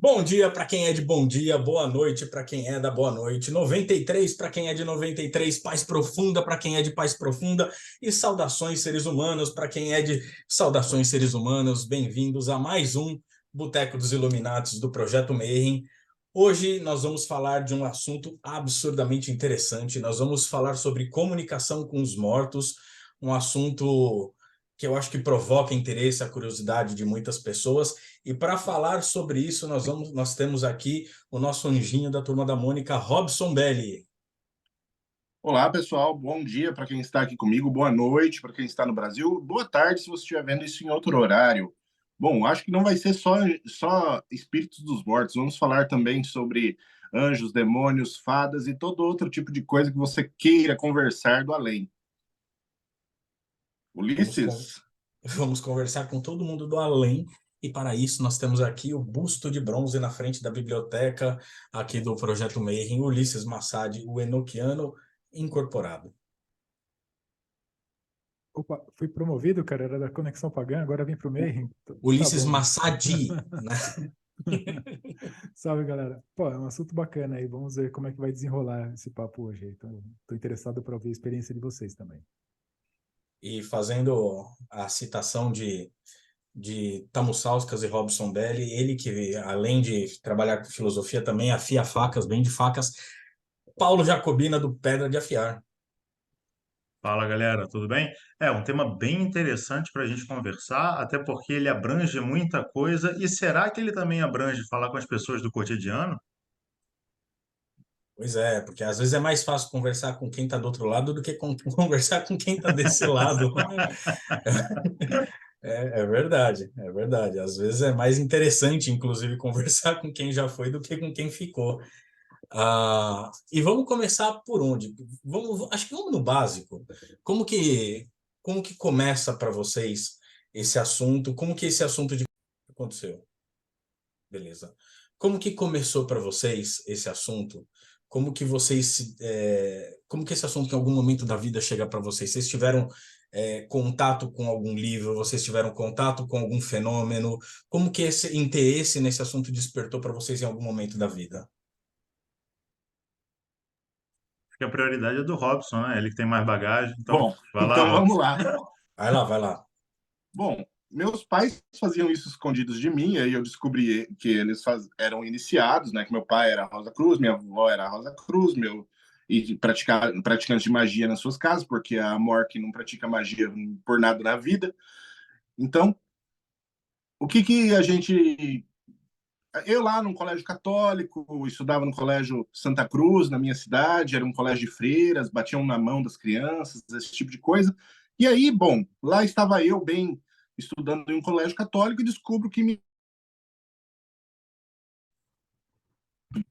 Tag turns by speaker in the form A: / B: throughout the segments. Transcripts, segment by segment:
A: Bom dia para quem é de bom dia, boa noite para quem é da boa noite, 93 para quem é de 93, paz profunda para quem é de paz profunda e saudações seres humanos para quem é de saudações seres humanos. Bem-vindos a mais um Boteco dos Iluminados do Projeto Mayhem. Hoje nós vamos falar de um assunto absurdamente interessante. Nós vamos falar sobre comunicação com os mortos, um assunto que eu acho que provoca interesse, a curiosidade de muitas pessoas. E para falar sobre isso, nós temos aqui o nosso anjinho da Turma da Mônica, Robson Belli.
B: Olá, pessoal. Bom dia para quem está aqui comigo, boa noite para quem está no Brasil, boa tarde se você estiver vendo isso em outro horário. Bom, acho que não vai ser só espíritos dos mortos, vamos falar também sobre anjos, demônios, fadas e todo outro tipo de coisa que você queira conversar do além.
A: Vamos, con-
B: Ulisses?
A: vamos conversar com todo mundo do além. E para isso nós temos aqui o busto de bronze na frente da biblioteca aqui do Projeto Mayhem, Ulisses Massad, o Enoquiano Incorporado.
C: Opa, fui promovido, cara, era da Conexão Pagã, agora vim pro
A: O
C: Mayhem. Tá
A: Ulisses
C: bom.
A: Massadi, né?
C: Salve, galera. Pô, é um assunto bacana aí. Vamos ver como é que vai desenrolar esse papo hoje aí. Tô interessado para ouvir a experiência de vocês também.
A: E fazendo a citação de Tamussauskas e Robson Belli, ele que, além de trabalhar com filosofia, também afia facas, bem de facas. Paulo Jacobina, do Pedra de Afiar.
D: Fala galera, tudo bem? É um tema bem interessante para a gente conversar, até porque ele abrange muita coisa. E será que ele também abrange falar com as pessoas do cotidiano?
A: Pois é, porque às vezes é mais fácil conversar com quem está do outro lado do que conversar com quem está desse lado. É verdade, é verdade. Às vezes é mais interessante, inclusive, conversar com quem já foi do que com quem ficou. E vamos começar por onde? Acho que vamos no básico. Como que, como que começa para vocês esse assunto? Como que esse assunto de aconteceu? Beleza. Como que começou para vocês esse assunto? Como que esse assunto em algum momento da vida chega para vocês? Vocês tiveram contato com algum livro? Vocês tiveram contato com algum fenômeno? Como que esse interesse nesse assunto despertou para vocês em algum momento da vida?
D: Acho que a prioridade é do Robson, né? Ele que tem mais bagagem. Então,
B: Bom,
D: vai lá,
B: então vamos
D: Robson.
B: lá.
A: Vai lá, vai lá.
B: Bom, meus pais faziam isso escondidos de mim, aí eu descobri que eles eram iniciados, né? Que meu pai era Rosa Cruz, minha avó era Rosa Cruz, e praticantes de magia nas suas casas, porque a Mork não pratica magia por nada na vida. Então, o que que a gente. Eu lá num colégio católico, estudava no colégio Santa Cruz, na minha cidade, era um colégio de freiras, batiam na mão das crianças, esse tipo de coisa. E aí, bom, lá estava eu bem estudando em um colégio católico e descubro que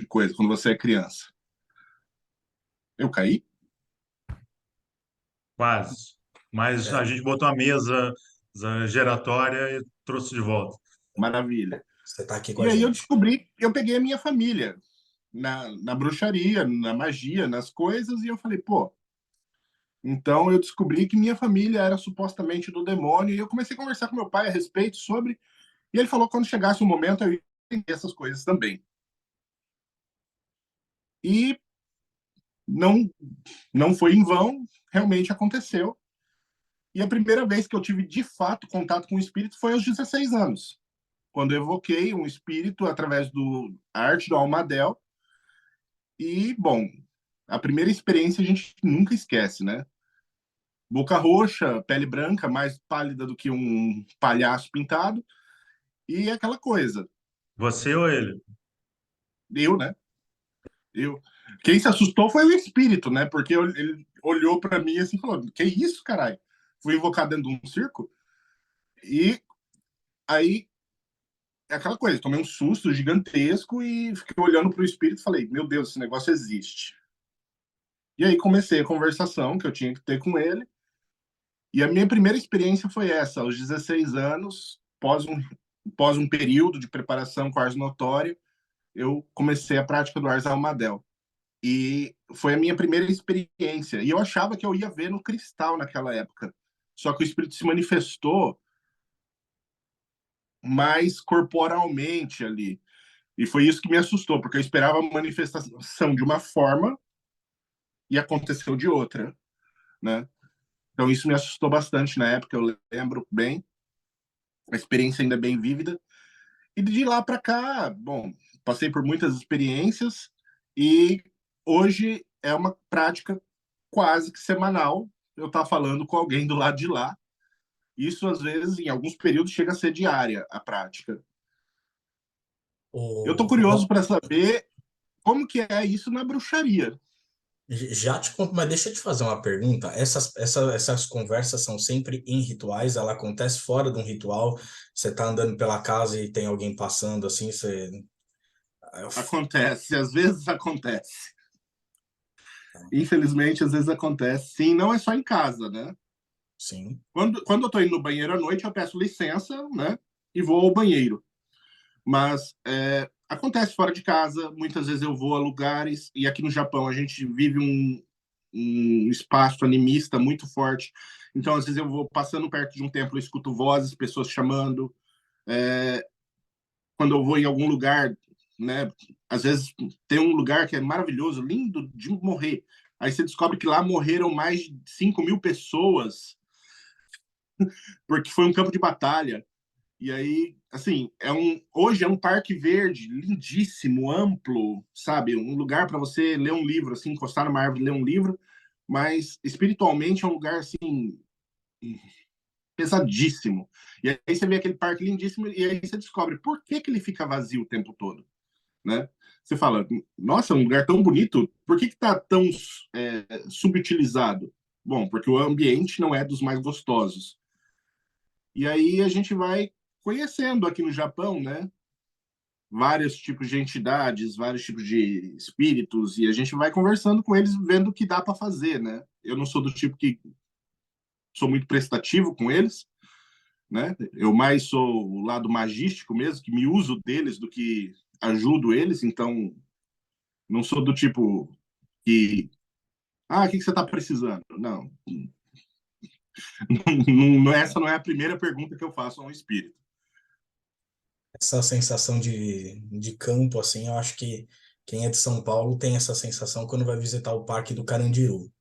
B: coisa quando você é criança. Eu caí?
D: Quase. Mas a
A: É,
D: gente botou a mesa giratória e trouxe de volta.
B: Maravilha.
A: você está aqui com a
B: E aí eu
A: gente.
B: descobri, eu peguei a minha família na bruxaria, na magia, nas coisas, e eu falei, pô, então eu descobri que minha família era supostamente do demônio, e eu comecei a conversar com meu pai a respeito sobre, e ele falou que quando chegasse o momento eu ia entender essas coisas também. E não, não foi em vão, realmente aconteceu. E a primeira vez que eu tive de fato contato com o espírito foi aos 16 anos, quando eu evoquei um espírito através do arte do Almadel. E, bom, a primeira experiência a gente nunca esquece, né? Boca roxa, pele branca, mais pálida do que um palhaço pintado, e aquela coisa.
D: Você ou ele?
B: Eu, né? Eu. Quem se assustou foi o espírito, né? Porque ele olhou para mim assim e falou: Que isso, caralho? Fui invocado dentro de um circo? E aí, é aquela coisa, tomei um susto gigantesco e fiquei olhando para o espírito e falei: Meu Deus, esse negócio existe. E aí comecei a conversação que eu tinha que ter com ele. E a minha primeira experiência foi essa, aos 16 anos, pós um período de preparação com Ars Notória, eu comecei a prática do Ars Almadel. E foi a minha primeira experiência. E eu achava que eu ia ver no cristal naquela época. Só que o espírito se manifestou mais corporalmente ali. E foi isso que me assustou, porque eu esperava a manifestação de uma forma e aconteceu de outra, né? Então isso me assustou bastante na época, eu lembro bem, a experiência ainda é bem vívida. E de lá para cá, bom, passei por muitas experiências e hoje é uma prática quase que semanal eu estar falando com alguém do lado de lá. Isso, às vezes, em alguns períodos, chega a ser diária a prática. Eu estou
A: O,
B: curioso
A: Ro-
B: para saber como que é isso na bruxaria.
A: já te conto, mas deixa eu te fazer uma pergunta. Essas conversas são sempre em rituais, ela acontece fora de um ritual. Você tá andando pela casa e tem alguém passando assim, você.
B: Acontece, às vezes acontece. Infelizmente, às vezes acontece. Sim, não é só em casa, né?
A: Sim.
B: Quando eu estou indo no banheiro à noite, eu peço licença, né? E vou ao banheiro. Mas acontece fora de casa. Muitas vezes eu vou a lugares. E aqui no Japão a gente vive um espaço animista muito forte. Então, às vezes eu vou passando perto de um templo, eu escuto vozes, pessoas chamando. É, quando eu vou em algum lugar, né? Às vezes tem um lugar que é maravilhoso, lindo de morrer. Aí você descobre que lá morreram mais de 5.000 pessoas, porque foi um campo de batalha. E aí, assim, hoje é um parque verde, lindíssimo, amplo, sabe? Um lugar para você ler um livro, assim, encostar numa árvore e ler um livro, mas espiritualmente é um lugar, assim, pesadíssimo. E aí você vê aquele parque lindíssimo e aí você descobre por que que ele fica vazio o tempo todo, né? Você fala, nossa, um lugar tão bonito, por que que tá tão subutilizado? Bom, porque o ambiente não é dos mais gostosos. E aí a gente vai conhecendo aqui no Japão, né? Vários tipos de entidades, vários tipos de espíritos, e a gente vai conversando com eles, vendo o que dá para fazer, né? Eu não sou do tipo que sou muito prestativo com eles, né? Eu mais sou o lado magístico mesmo, que me uso deles do que ajudo eles, então não sou do tipo que o que que você está precisando? Não, essa não é a primeira pergunta que eu faço a um espírito.
A: Essa sensação de campo, assim, eu acho que quem é de São Paulo tem essa sensação quando vai visitar o Parque do Carandiru,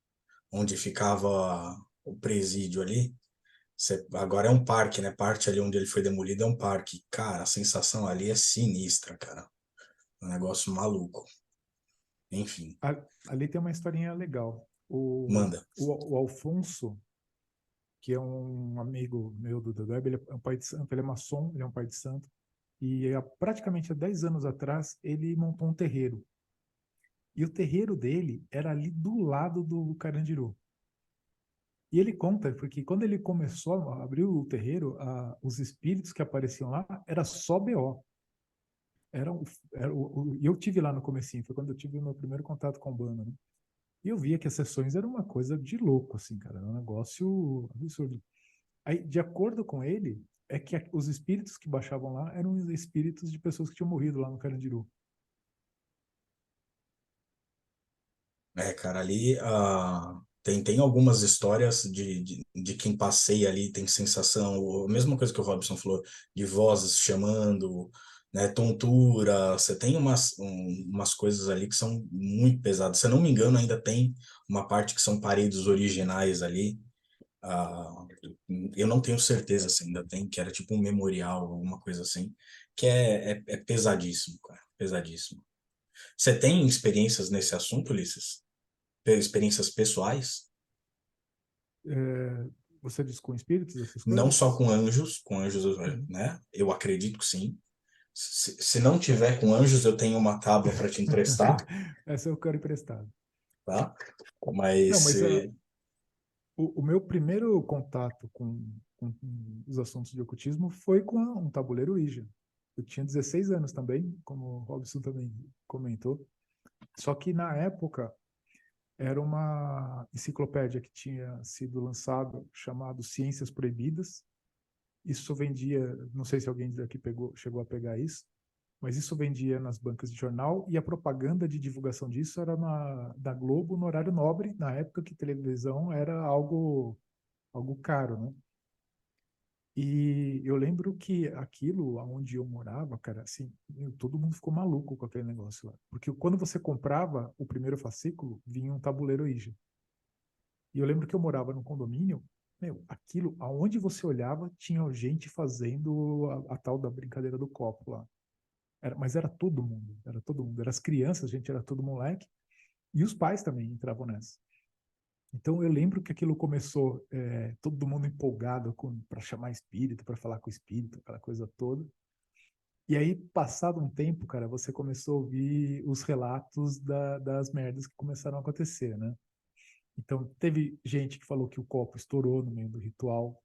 A: onde ficava o presídio ali. Agora é um parque, né? Parte ali onde ele foi demolido é um parque. Cara, a sensação ali é sinistra, cara. É um negócio maluco. Enfim,
C: Ali tem uma historinha legal.
A: manda.
C: O Alfonso, que é um amigo meu do Web, ele é um pai de santo, ele é maçom, ele é um pai de santo. E praticamente há 10 anos atrás, ele montou um terreiro. E o terreiro dele era ali do lado do Carandiru. E ele conta, porque quando ele começou a abrir o terreiro, os espíritos que apareciam lá era só BO. E eu tive lá no comecinho, foi quando eu tive o meu primeiro contato com o Banda, né? E eu via que as sessões eram uma coisa de louco, assim, cara, era um negócio absurdo. Aí, de acordo com ele, é que os espíritos que baixavam lá eram os espíritos de pessoas que tinham morrido lá no Carandiru.
A: É, cara, ali tem algumas histórias de quem passeia ali, tem sensação, a mesma coisa que o Robson falou, de vozes chamando, né, tontura, você tem umas coisas ali que são muito pesadas. Se eu não me engano, ainda tem uma parte que são paredes originais ali, ah, eu não tenho certeza se ainda tem, que era tipo um memorial, alguma coisa assim, que é pesadíssimo, cara, pesadíssimo. Você tem experiências nesse assunto, Ulisses? Experiências pessoais,
C: É, você diz com espíritos, essas
A: não
C: coisas?
A: só com anjos,
C: Uhum.
A: né? Eu acredito que sim. Se não tiver com anjos, eu tenho uma tábua para te emprestar,
C: Essa eu quero emprestado.
A: tá?
C: Não,
A: Mas
C: mas o meu primeiro contato com os assuntos de ocultismo foi com um tabuleiro Ouija. Eu tinha 16 anos também, como o Robson também comentou. Só que na época era uma enciclopédia que tinha sido lançada chamado Ciências Proibidas. Isso vendia, não sei se alguém daqui chegou a pegar isso, mas isso vendia nas bancas de jornal e a propaganda de divulgação disso era da Globo no horário nobre, na época que televisão era algo caro, né? E eu lembro que aquilo, onde eu morava, cara, assim, todo mundo ficou maluco com aquele negócio lá. Porque quando você comprava o primeiro fascículo, vinha um tabuleiro Ouija. E eu lembro que eu morava num condomínio, meu, aquilo, aonde você olhava, tinha gente fazendo a tal da brincadeira do copo lá. Mas era todo mundo, era todo mundo. Eram as crianças, a gente era todo moleque. E os pais também entravam nessa. Então eu lembro que aquilo começou, todo mundo empolgado para chamar espírito, para falar com o espírito, aquela coisa toda. E aí, passado um tempo, cara, você começou a ouvir os relatos das merdas que começaram a acontecer, né? Então, teve gente que falou que o copo estourou no meio do ritual.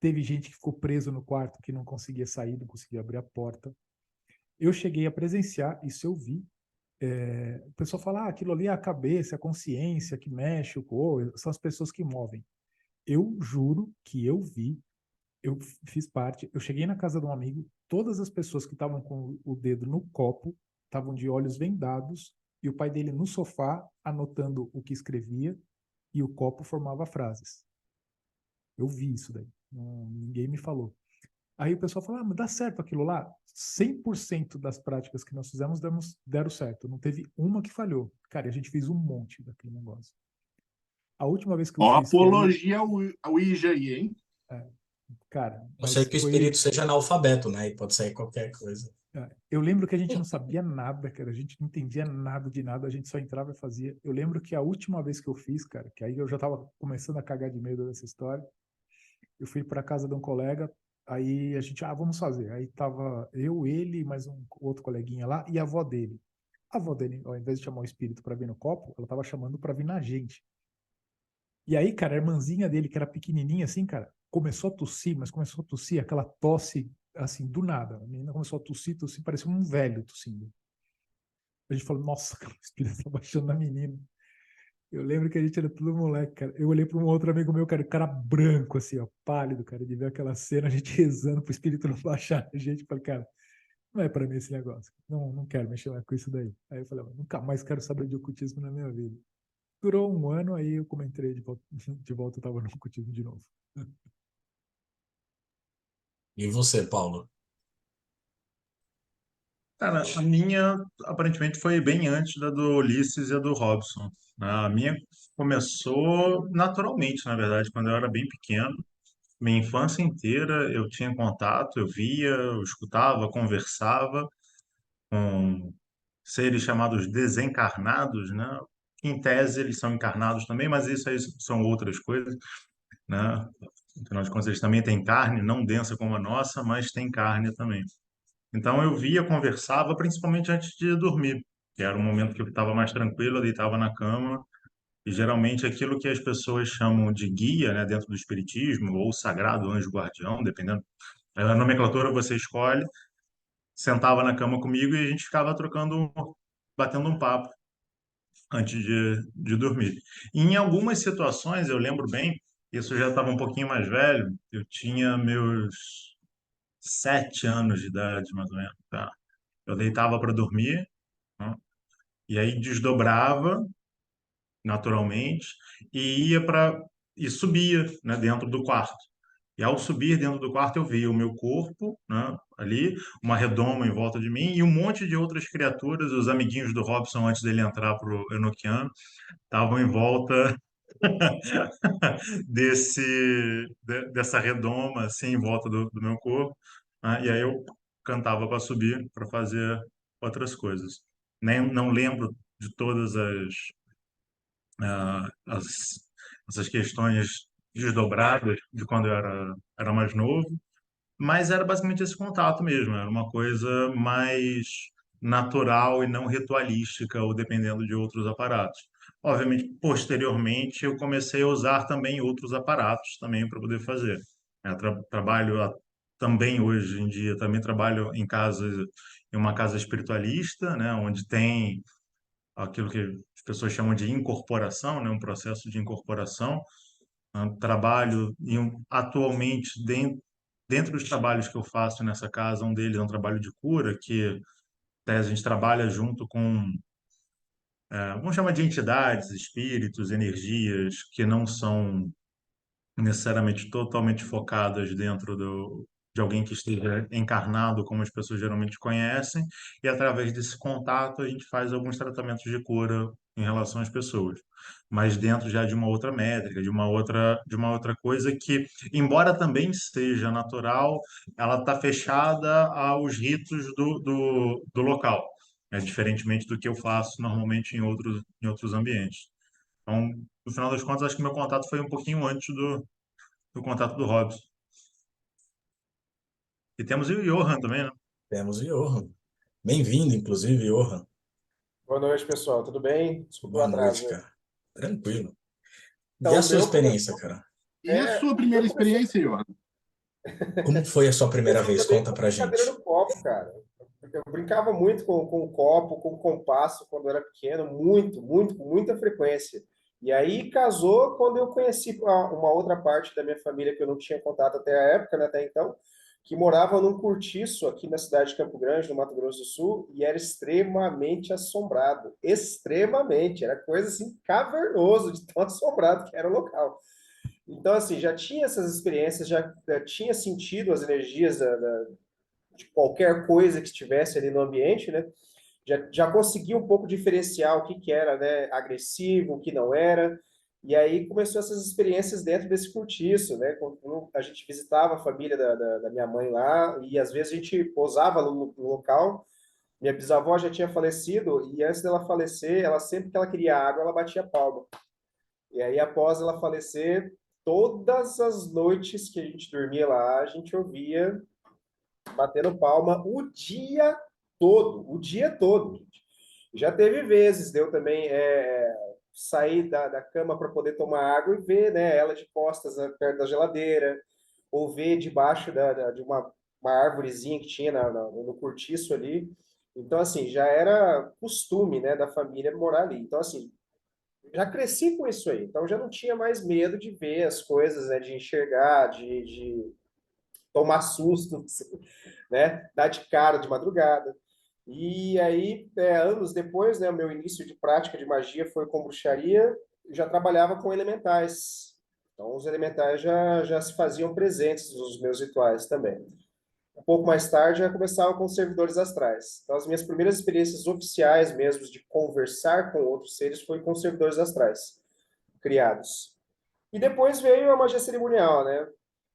C: Teve gente que ficou preso no quarto, que não conseguia sair, não conseguia abrir a porta. Eu cheguei a presenciar, isso eu vi. O pessoal fala, aquilo ali é a cabeça, a consciência que mexe, o corpo, são as pessoas que movem. Eu juro que eu vi, eu fiz parte, eu cheguei na casa de um amigo, todas as pessoas que estavam com o dedo no copo estavam de olhos vendados e o pai dele no sofá anotando o que escrevia e o copo formava frases. Eu vi isso daí, ninguém me falou. Aí o pessoal fala, mas dá certo aquilo lá? 100% das práticas que nós fizemos deram certo, não teve uma que falhou. Cara, a gente fez um monte daquele negócio. A última vez que eu
B: Ó,
C: fiz, que aí,
B: apologia ao Ouija aí, hein?
C: é, cara,
A: A não ser
C: mas
A: que o
C: foi.
A: espírito seja analfabeto, né? E pode sair qualquer coisa.
C: Eu lembro que a gente não sabia nada, cara. A gente não entendia nada de nada, a gente só entrava e fazia. Eu lembro que a última vez que eu fiz, cara, que aí eu já tava começando a cagar de medo dessa história, eu fui para casa de um colega, aí a gente, vamos fazer. Aí tava eu, ele, mais um outro coleguinha lá e a avó dele. A avó dele, ao invés de chamar o espírito para vir no copo, ela tava chamando para vir na gente. E aí, cara, a irmãzinha dele, que era pequenininha assim, cara, começou a tossir, mas começou a tossir aquela tosse, assim, do nada. A menina começou a tossir, tossir, parecia um velho tossindo. A gente falou, nossa, cara, o espírito tá baixando na menina. Eu lembro que a gente era tudo moleque, cara. Eu olhei para um outro amigo meu, cara, o cara branco, assim, ó, pálido, cara, de ver aquela cena, a gente rezando pro espírito não baixar a gente. Falei, cara, não é para mim esse negócio. Não, não quero mexer mais com isso daí. Aí eu falei, nunca mais quero saber de ocultismo na minha vida. Durou um ano, aí eu entrei de volta, de volta eu tava no ocultismo de novo.
A: E você, Paulo?
D: Cara, a minha aparentemente foi bem antes da do Ulisses e a do Robson, né? A minha começou naturalmente, na verdade, quando eu era bem pequeno. Minha infância inteira eu tinha contato, eu via, eu escutava, conversava com seres chamados desencarnados, né? Em tese eles são encarnados também, mas isso aí são outras coisas, né? Afinal de contas, eles também têm carne, não densa como a nossa, mas tem carne também. Então eu via, conversava, principalmente antes de dormir, que era um momento que eu estava mais tranquilo, eu deitava na cama, e geralmente aquilo que as pessoas chamam de guia, né, dentro do espiritismo, ou sagrado anjo guardião, dependendo da nomenclatura você escolhe, sentava na cama comigo e a gente ficava trocando, batendo um papo antes de dormir. E em algumas situações, eu lembro bem, isso eu já estava um pouquinho mais velho, eu tinha meus 7 anos de idade, mais ou menos, tá? Eu deitava para dormir, né? E aí desdobrava naturalmente e ia para e subia, né, dentro do quarto. E ao subir dentro do quarto eu via o meu corpo, né, ali, uma redoma em volta de mim e um monte de outras criaturas, os amiguinhos do Robson antes dele entrar pro Enochiano, estavam em volta dessa redoma assim em volta do meu corpo, né? E aí eu cantava para subir para fazer outras coisas. Nem não lembro de todas essas questões desdobradas de quando eu era mais novo, mas era basicamente esse contato mesmo, era uma coisa mais natural e não ritualística, ou dependendo de outros aparatos. Obviamente, posteriormente, eu comecei a usar também outros aparatos também para poder fazer. Trabalho também hoje em dia, também trabalho em casa, em uma casa espiritualista, né, onde tem aquilo que as pessoas chamam de incorporação, né, um processo de incorporação. Trabalho atualmente dentro dos trabalhos que eu faço nessa casa, um deles é um trabalho de cura, que a gente trabalha junto com, vamos chamar de entidades, espíritos, energias que não são necessariamente totalmente focadas dentro de alguém que esteja encarnado, como as pessoas geralmente conhecem, e através desse contato a gente faz alguns tratamentos de cura em relação às pessoas, mas dentro já de uma outra métrica, de uma outra coisa que, embora também seja natural, ela está fechada aos ritos do local, né? Diferentemente do que eu faço normalmente em outros ambientes. Então, no final das contas, acho que meu contato foi um pouquinho antes do contato do Robson. E temos o Johan também, né?
A: Temos o Johan. Bem-vindo, inclusive, Johan.
E: Boa noite, pessoal. Tudo bem? Desculpa o
A: Boa noite,
E: atraso aí.
A: cara. Tranquilo. E
E: Então,
A: a
E: o
A: sua
E: meu
A: experiência,
E: começou.
A: cara?
B: E a sua
E: O meu
B: primeira
E: começou,
B: experiência, Johan?
A: Como foi a sua primeira
E: começou
A: vez?
E: também
A: Conta
E: com
A: pra
E: brincadeira
A: gente.
E: no copo, cara. Eu brincava muito com o copo, com o compasso quando eu era pequeno, muito, muito, com muita frequência. E aí casou quando eu conheci uma outra parte da minha família que eu não tinha contato até a época, né, até então, que morava num cortiço aqui na cidade de Campo Grande, no Mato Grosso do Sul, e era extremamente assombrado. Extremamente. Era coisa assim, cavernoso de tão assombrado que era o local. Então, assim, já tinha essas experiências, já tinha sentido as energias de qualquer coisa que estivesse ali no ambiente, né? Já conseguia um pouco diferenciar o que era, né, agressivo, o que não era. E aí começou essas experiências dentro desse cortiço, né? Quando a gente visitava a família da minha mãe lá, e às vezes a gente posava no local. Minha bisavó já tinha falecido, e antes dela falecer, ela sempre que ela queria água, ela batia palma. E aí, após ela falecer, todas as noites que a gente dormia lá, a gente ouvia batendo palma o dia todo, gente. Já teve vezes, deu também sair da cama para poder tomar água e ver, né, ela de costas, né, perto da geladeira, ou ver debaixo de uma árvorezinha que tinha no cortiço ali. Então, assim, já era costume, né, da família morar ali. Então, assim, já cresci com isso aí, então já não tinha mais medo de ver as coisas, né, de enxergar, de tomar susto, né, dar de cara de madrugada. E aí, anos depois, né, o meu início de prática de magia foi com bruxaria, já trabalhava com elementais. Então, os elementais já se faziam presentes nos meus rituais também. Um pouco mais tarde, já começava com os servidores astrais. Então, as minhas primeiras experiências oficiais mesmo de conversar com outros seres foi com servidores astrais criados. E depois veio a magia cerimonial, né?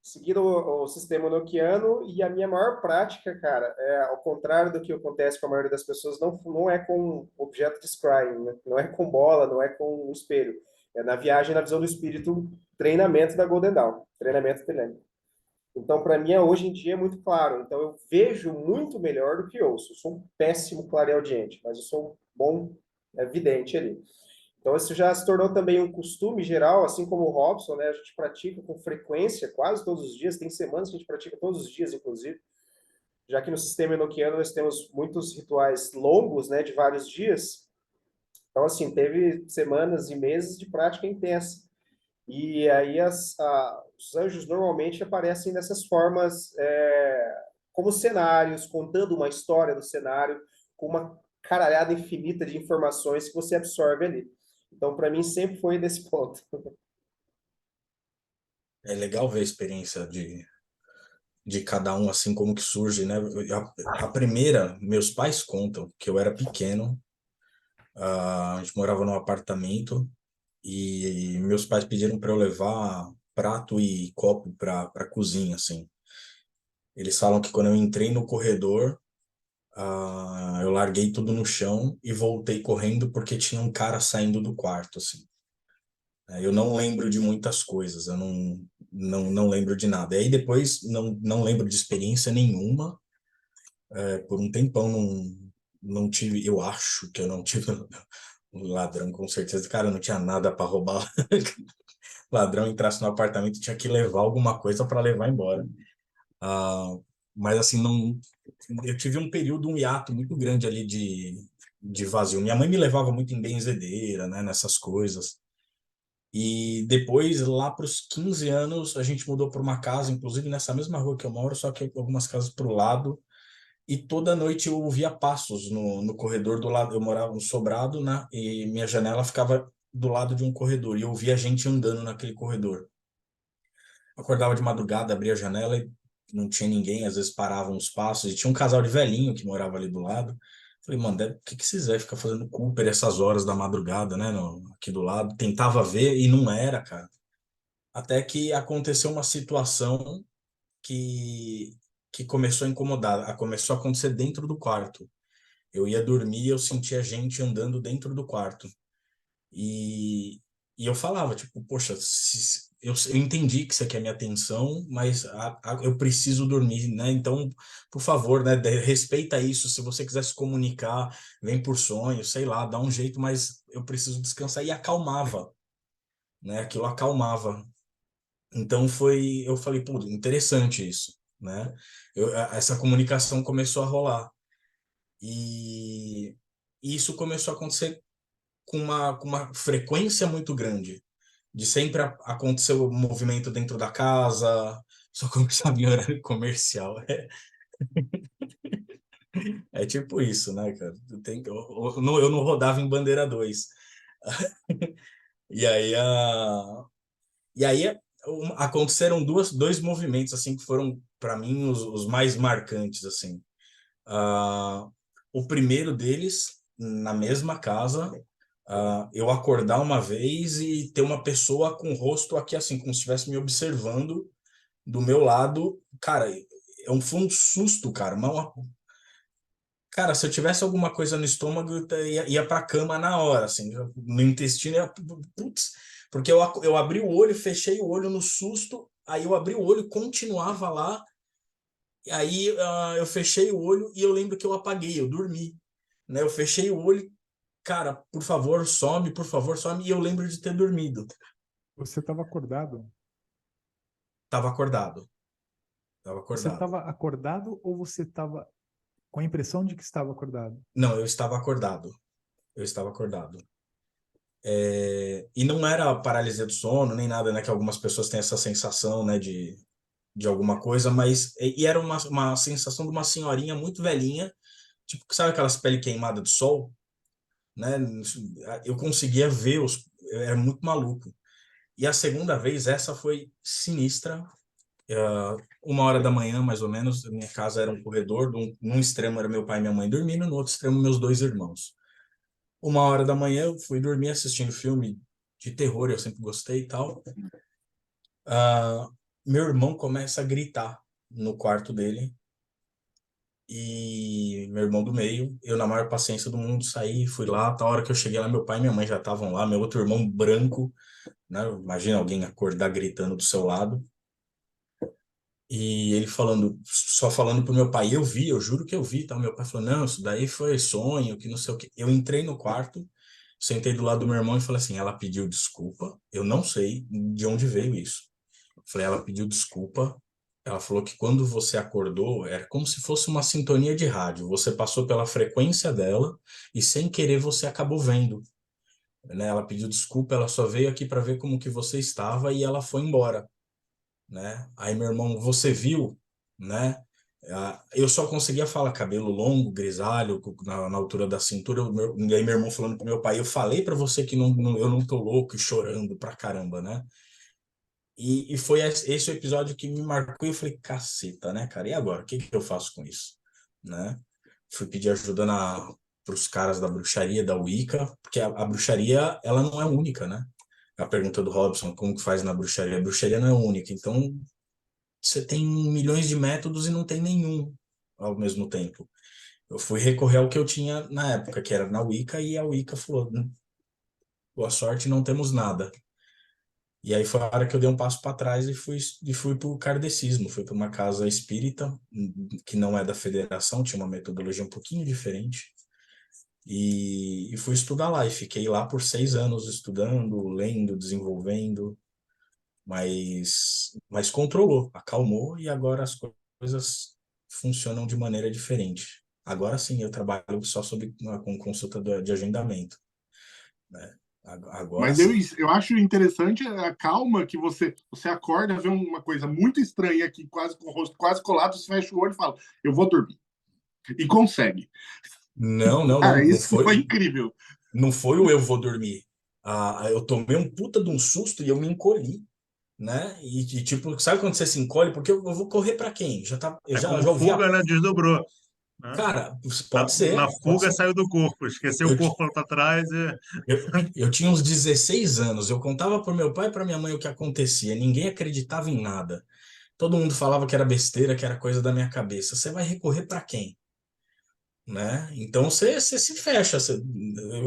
E: Seguindo o sistema enoquiano, e a minha maior prática, cara, ao contrário do que acontece com a maioria das pessoas, não é com objeto de scrying, né? Não é com bola, não é com um espelho. É na viagem, na visão do espírito, treinamento da Golden Dawn, treinamento telêmico. Então, para mim, hoje em dia é muito claro. Então, eu vejo muito melhor do que ouço. Eu sou um péssimo clareaudiente, mas eu sou um bom vidente ali. Então, isso já se tornou também um costume geral, assim como o Robson, né? A gente pratica com frequência, quase todos os dias. Tem semanas que a gente pratica todos os dias, inclusive. Já que no sistema enoquiano nós temos muitos rituais longos, né? De vários dias. Então, assim, teve semanas e meses de prática intensa. E aí os anjos normalmente aparecem dessas formas, como cenários, contando uma história do cenário, com uma caralhada infinita de informações que você absorve ali. Então, para mim, sempre foi nesse ponto.
A: É legal ver a experiência de cada um, assim, como que surge, né? A primeira, meus pais contam que eu era pequeno, a gente morava num apartamento e meus pais pediram para eu levar prato e copo para cozinha, assim. Eles falam que quando eu entrei no corredor, eu larguei tudo no chão e voltei correndo porque tinha um cara saindo do quarto, assim. Eu não lembro de muitas coisas, eu não lembro de nada. E aí depois não lembro de experiência nenhuma. Por um tempão não tive, eu acho que eu não tive um ladrão, com certeza. Cara, não tinha nada para roubar. Ladrão entrasse no apartamento, tinha que levar alguma coisa para levar embora. Ah, mas assim, não, eu tive um período, um hiato muito grande ali de vazio. Minha mãe me levava muito em benzedeira, né, nessas coisas. E depois, lá para os 15 anos, a gente mudou para uma casa, inclusive nessa mesma rua que eu moro, só que algumas casas para o lado. E toda noite eu ouvia passos no corredor do lado. Eu morava no sobrado, né? E minha janela ficava do lado de um corredor. E eu ouvia gente andando naquele corredor. acordava de madrugada, abria a janela e não tinha ninguém, às vezes paravam os passos, e tinha um casal de velhinho que morava ali do lado. Falei, mano, o que que esses velhos ficam fazendo Cooper essas horas da madrugada, né, aqui do lado? Tentava ver e não era, cara. Até que aconteceu uma situação que, que começou a incomodar, começou a acontecer dentro do quarto. Eu ia dormir e eu sentia gente andando dentro do quarto. E, e eu falava, tipo, poxa, eu entendi que você quer minha atenção, mas eu preciso dormir, né? Então, por favor, né, respeita isso. Se você quiser se comunicar, vem por sonho, sei lá, dá um jeito, mas eu preciso descansar. E acalmava, né? Aquilo acalmava. Então eu falei, pô, interessante isso, né? Essa comunicação começou a rolar. E isso começou a acontecer com uma frequência muito grande, de sempre acontecer o movimento dentro da casa, só começava em horário comercial. É tipo isso, né, cara? Eu não rodava em bandeira 2. E aí, aconteceram dois movimentos, assim, que foram, para mim, os mais marcantes, assim. Ah, o primeiro deles, na mesma casa, eu acordar uma vez e ter uma pessoa com o rosto aqui assim, como se estivesse me observando do meu lado. Cara, foi um susto, cara. Cara, se eu tivesse alguma coisa no estômago, ia pra cama na hora, assim, no intestino, putz, porque eu abri o olho, fechei o olho no susto, aí eu abri o olho, continuava lá, e aí eu fechei o olho e eu lembro que eu apaguei, eu dormi, né? Eu fechei o olho, cara, por favor, some, e eu lembro de ter dormido.
C: Você estava acordado?
A: Tava acordado, tava
C: Você
A: acordado.
C: estava acordado ou você estava com a impressão de que estava acordado?
A: Não, eu estava acordado, eu estava acordado. E não era paralisia do sono, nem nada, né? Que algumas pessoas têm essa sensação, né? De alguma coisa, mas... E era uma sensação de uma senhorinha muito velhinha, tipo, sabe aquelas pele queimada do sol, né? Eu conseguia ver eu era muito maluco. E a segunda vez, essa foi sinistra. 1 hora da manhã, mais ou menos, a minha casa era um corredor, num extremo era meu pai e minha mãe dormindo, no outro extremo meus dois irmãos. 1 hora da manhã eu fui dormir assistindo filme de terror, eu sempre gostei e tal. Ah, meu irmão começa a gritar no quarto dele, e meu irmão do meio, eu na maior paciência do mundo saí, fui lá, tá hora que eu cheguei lá, meu pai e minha mãe já estavam lá, meu outro irmão branco, né? Imagina alguém acordar gritando do seu lado. E ele só falando pro meu pai, eu vi, eu juro que eu vi, tá? Meu pai falou, não, isso daí foi sonho, que não sei o quê. Eu entrei no quarto, sentei do lado do meu irmão e falei assim, ela pediu desculpa, eu não sei de onde veio isso. Eu falei, ela pediu desculpa, ela falou que quando você acordou, era como se fosse uma sintonia de rádio, você passou pela frequência dela e sem querer você acabou vendo, né? Ela pediu desculpa, ela só veio aqui para ver como que você estava e ela foi embora, né? Aí meu irmão, você viu, né? Eu só conseguia falar cabelo longo, grisalho, na altura da cintura. E aí meu irmão falando pro meu pai, eu falei para você que eu não tô louco e chorando pra caramba, né? E foi esse o episódio que me marcou e eu falei, caceta, né, cara? E agora? O que que eu faço com isso? Né? Fui pedir ajuda para os caras da bruxaria, da Wicca, porque a bruxaria, ela não é única, né? A pergunta do Robson, como que faz na bruxaria? A bruxaria não é única, então você tem milhões de métodos e não tem nenhum ao mesmo tempo. Eu fui recorrer ao que eu tinha na época, que era na Wicca, e a Wicca falou, boa sorte, não temos nada. E aí foi a hora que eu dei um passo para trás e fui para o kardecismo, fui para uma casa espírita, que não é da federação, tinha uma metodologia um pouquinho diferente, e fui estudar lá, e fiquei lá por 6 anos estudando, lendo, desenvolvendo, mas controlou, acalmou, e agora as coisas funcionam de maneira diferente. Agora sim, eu trabalho só com consulta de agendamento, né? Agora
B: Mas eu,
A: sim.
B: eu acho interessante a calma que você acorda, vê uma coisa muito estranha aqui, quase com o rosto quase colado, você fecha o olho e fala, eu vou dormir. E consegue.
A: Não, não, não,
B: Cara,
A: não
B: isso foi
A: foi.
B: incrível.
A: Não foi o eu vou dormir. Eu tomei um puta de um susto e eu me encolhi. né? Tipo, sabe quando você se encolhe? Porque eu vou correr para quem? Eu
D: É
A: já,
D: como
A: já ouvi
D: fuga, né? Desdobrou, né?
A: Cara,
D: Na,
A: pode ser,
D: na
A: pode
D: fuga
A: ser.
D: saiu do corpo, esqueceu o
A: Eu,
D: corpo para trás e...
A: eu tinha uns 16 anos, eu contava para meu pai e para minha mãe o que acontecia, ninguém acreditava em nada. Todo mundo falava que era besteira, que era coisa da minha cabeça. Você vai recorrer para quem? Né? Então você se fecha.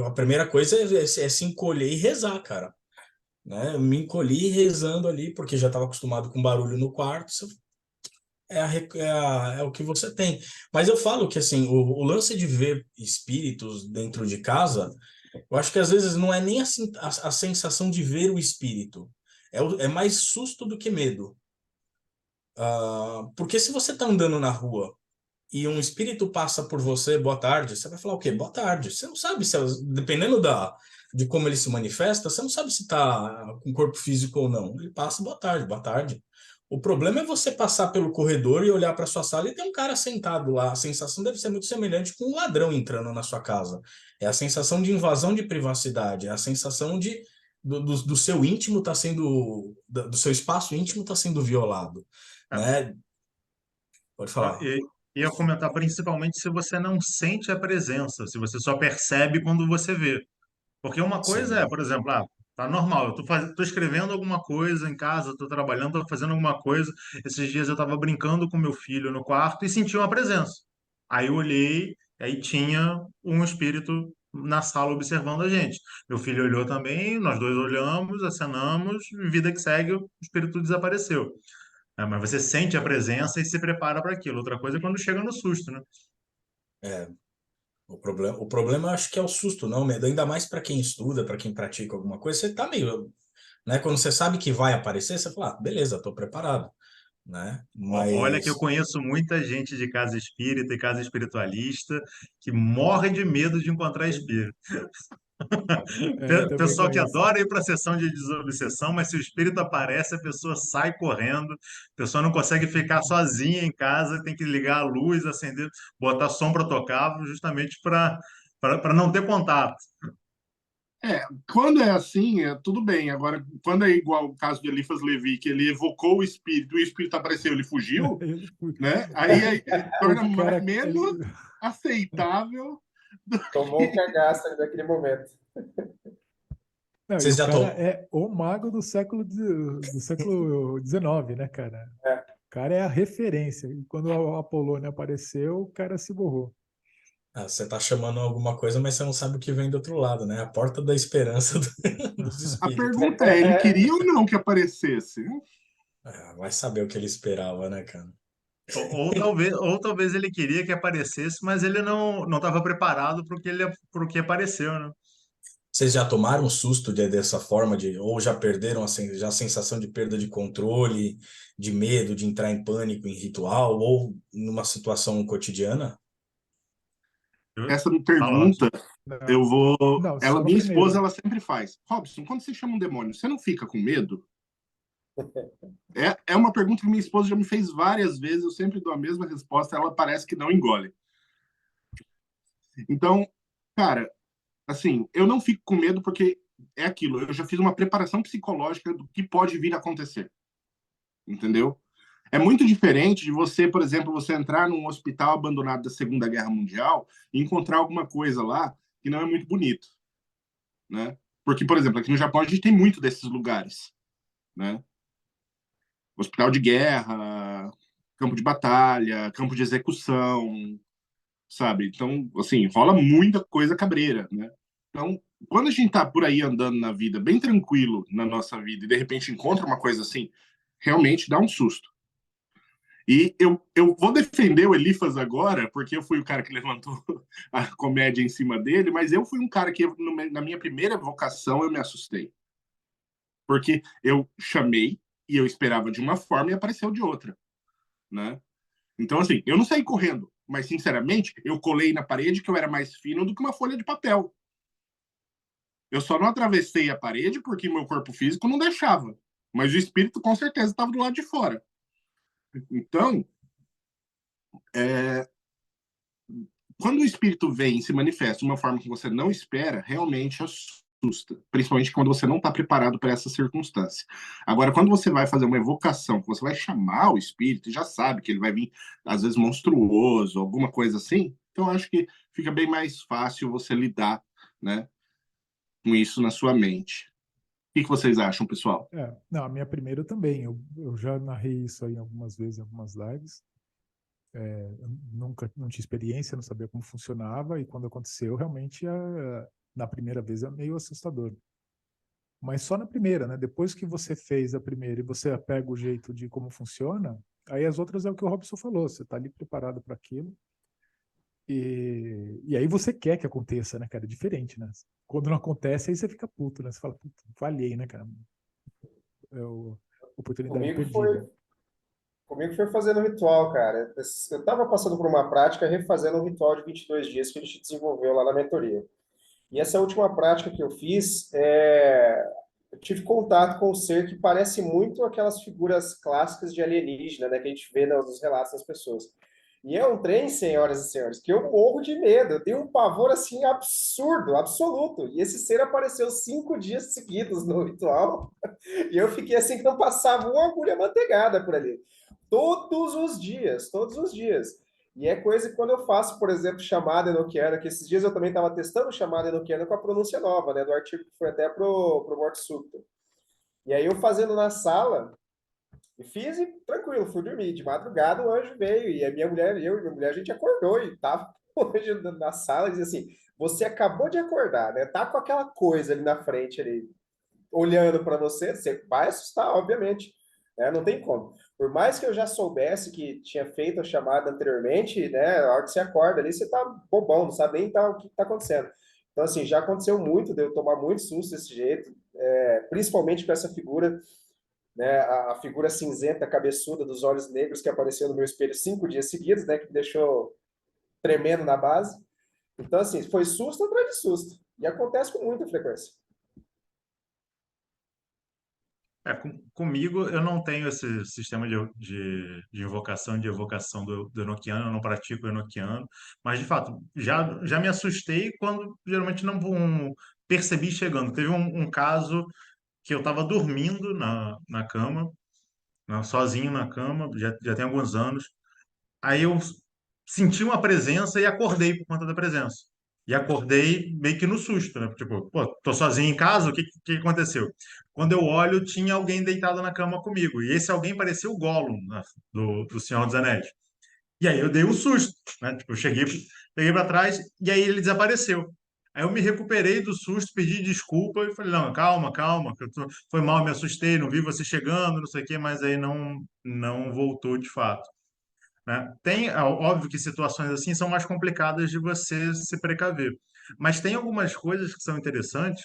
A: A primeira coisa é se encolher e rezar, cara. Né? Eu me encolhi rezando ali, porque já estava acostumado com barulho no quarto. É o que você tem. Mas eu falo que assim, o lance de ver espíritos dentro de casa, eu acho que às vezes não é nem assim a sensação de ver o espírito. É mais susto do que medo. Porque se você está andando na rua e um espírito passa por você, boa tarde, você vai falar o quê? Boa tarde. Você não sabe se, dependendo de como ele se manifesta, você não sabe se está com corpo físico ou não. Ele passa, boa tarde, boa tarde. O problema é você passar pelo corredor e olhar para sua sala e ter um cara sentado lá. A sensação deve ser muito semelhante com um ladrão entrando na sua casa. É a sensação de invasão de privacidade, é a sensação do seu íntimo tá sendo, do seu espaço íntimo está sendo violado, né? Pode falar.
D: E ia comentar principalmente se você não sente a presença, se você só percebe quando você vê. Porque uma coisa é,
A: Sim.
D: por exemplo, tá normal, tô escrevendo alguma coisa em casa, tô trabalhando, tô fazendo alguma coisa. Esses dias eu estava brincando com meu filho no quarto e senti uma presença. Aí eu olhei, aí tinha um espírito na sala observando a gente. Meu filho olhou também, nós dois olhamos, acenamos, vida que segue, o espírito desapareceu. Mas você sente a presença e se prepara para aquilo. Outra coisa é quando chega no susto, né?
A: É, o problema eu acho que é o susto, não o medo. Ainda mais para quem estuda, para quem pratica alguma coisa, você tá meio, né? Quando você sabe que vai aparecer, você fala, beleza, tô preparado, né?
D: Olha que eu
A: Mas
D: conheço muita gente de casa espírita e casa espiritualista que morre de medo de encontrar espírito.
C: Também
D: Pessoal que
C: conheço.
D: adora ir para a sessão de desobsessão, mas se o espírito aparece, a pessoa sai correndo, a pessoa não consegue ficar sozinha em casa, tem que ligar a luz, acender, botar som para tocar, justamente para não ter contato.
B: Quando é assim, tudo bem. Agora, quando é igual o caso de Eliphas Levi, que ele evocou o espírito apareceu, ele fugiu,
C: Ele fu-
B: né? Aí torna
C: O cara,
B: menos aceitável do
E: Tomou um
B: que.
E: cagaço ali naquele momento.
C: não, e
A: vocês
C: o
A: já
C: cara
A: estão.
C: é o mago do século XIX, né, cara?
E: É.
C: O cara é a referência. E quando a Apolônia apareceu, o cara se borrou.
A: Você tá chamando alguma coisa, mas você não sabe o que vem do outro lado, né? A porta da esperança dos
B: A
A: espíritos.
B: pergunta é: ele queria ou não que aparecesse?
A: Vai saber o que ele esperava, né, cara?
D: Ou talvez ele queria que aparecesse, mas ele não estava preparado para o que apareceu, né?
A: Vocês já tomaram um susto dessa forma ou já perderam já a sensação de perda de controle, de medo, de entrar em pânico em ritual ou numa situação cotidiana?
B: Essa
D: Fala, Robson.
B: pergunta, eu
C: Não,
B: vou.
C: não,
B: Ela,
C: só no
B: minha esposa,
C: primeiro.
B: ela sempre faz. Robson, quando você chama um demônio, você não fica com medo? É uma pergunta que minha esposa já me fez várias vezes, eu sempre dou a mesma resposta, ela parece que não engole. Então, cara, assim, eu não fico com medo porque é aquilo, eu já fiz uma preparação psicológica do que pode vir a acontecer, entendeu? É muito diferente de você, por exemplo, você entrar num hospital abandonado da Segunda Guerra Mundial e encontrar alguma coisa lá que não é muito bonito, né? Porque, por exemplo, aqui no Japão a gente tem muito desses lugares, né? Hospital de guerra, campo de batalha, campo de execução, sabe? Então, assim, rola muita coisa cabreira, né? Então, quando a gente tá por aí andando na vida, bem tranquilo na nossa vida, e de repente encontra uma coisa assim, realmente dá um susto. E eu vou defender o Elifas agora, porque eu fui o cara que levantou a comédia em cima dele, mas eu fui um cara que, na minha primeira vocação, eu me assustei. Porque eu chamei e eu esperava de uma forma e apareceu de outra, né? Então, assim, eu não saí correndo, mas, sinceramente, eu colei na parede que eu era mais fino do que uma folha de papel. Eu só não atravessei a parede porque meu corpo físico não deixava. Mas o espírito, com certeza, estava do lado de fora. Então, é, quando o espírito vem e se manifesta de uma forma que você não espera, realmente assusta, principalmente quando você não está preparado para essa circunstância. Agora, quando você vai fazer uma evocação, que você vai chamar o espírito, e já sabe que ele vai vir, às vezes, monstruoso, alguma coisa assim, então eu acho que fica bem mais fácil você lidar, né, com isso na sua mente. O que vocês acham, pessoal?
C: Não, a minha primeira também. Eu já narrei isso aí algumas vezes, em algumas lives. Eu não tinha experiência, não sabia como funcionava, e quando aconteceu, realmente, na primeira vez, é meio assustador. Mas só na primeira, né? Depois que você fez a primeira e você pega o jeito de como funciona, aí as outras é o que o Robson falou, você está ali preparado para aquilo. E aí você quer que aconteça, né, cara? É diferente, né? Quando não acontece, aí você fica puto, né? Você fala, puta, falhei, né, cara? Oportunidade
E: Comigo
C: perdida.
E: comigo foi fazendo ritual, cara. Eu estava passando por uma prática, refazendo um ritual de 22 dias que a gente desenvolveu lá na mentoria. E essa última prática que eu fiz, eu tive contato com um ser que parece muito aquelas figuras clássicas de alienígena, né, que a gente vê nos relatos das pessoas. E é um trem, senhoras e senhores, que eu morro de medo. Eu tenho um pavor assim absurdo, absoluto. E esse ser apareceu 5 dias seguidos no ritual. E eu fiquei assim que não passava uma agulha manteigada por ali. Todos os dias, todos os dias. E é coisa que quando eu faço, por exemplo, chamada enoquiana, que esses dias eu também estava testando chamada enoquiana com a pronúncia nova, né, do artigo que foi até pro Morte Súbita. E aí eu fazendo na sala, e fiz e tranquilo, fui dormir. De madrugada o anjo veio, e a minha mulher, eu e minha mulher, a gente acordou e tava o anjo na sala e dizia assim, você acabou de acordar, né? Tá com aquela coisa ali na frente, ali, olhando para você, você vai assustar, obviamente. Né? Não tem como. Por mais que eu já soubesse que tinha feito a chamada anteriormente, né? A hora que você acorda ali, você tá bobão, não sabe nem o que tá acontecendo. Então, assim, já aconteceu muito de eu tomar muito susto desse jeito, principalmente com essa figura, né? A figura cinzenta, cabeçuda, dos olhos negros que apareceu no meu espelho 5 dias seguidos, né? Que me deixou tremendo na base. Então, assim, foi susto atrás de susto. E acontece com muita frequência.
D: Comigo, eu não tenho esse sistema de invocação, de evocação do Enochiano, eu não pratico Enochiano, mas de fato, já me assustei quando geralmente não percebi chegando. Teve um caso que eu estava dormindo na cama, né, sozinho na cama, já tem alguns anos. Aí eu senti uma presença e acordei por conta da presença. E acordei meio que no susto, né? Tipo, pô, tô sozinho em casa, o que aconteceu? Quando eu olho, tinha alguém deitado na cama comigo. E esse alguém parecia o Gollum, né, do Senhor dos Anéis. E aí eu dei um susto, né? Tipo, eu peguei para trás e aí ele desapareceu. Aí eu me recuperei do susto, pedi desculpa e falei, não, calma, calma, que foi mal, me assustei, não vi você chegando, não sei o quê, mas aí não voltou de fato, né? Óbvio que situações assim são mais complicadas de você se precaver, mas tem algumas coisas que são interessantes,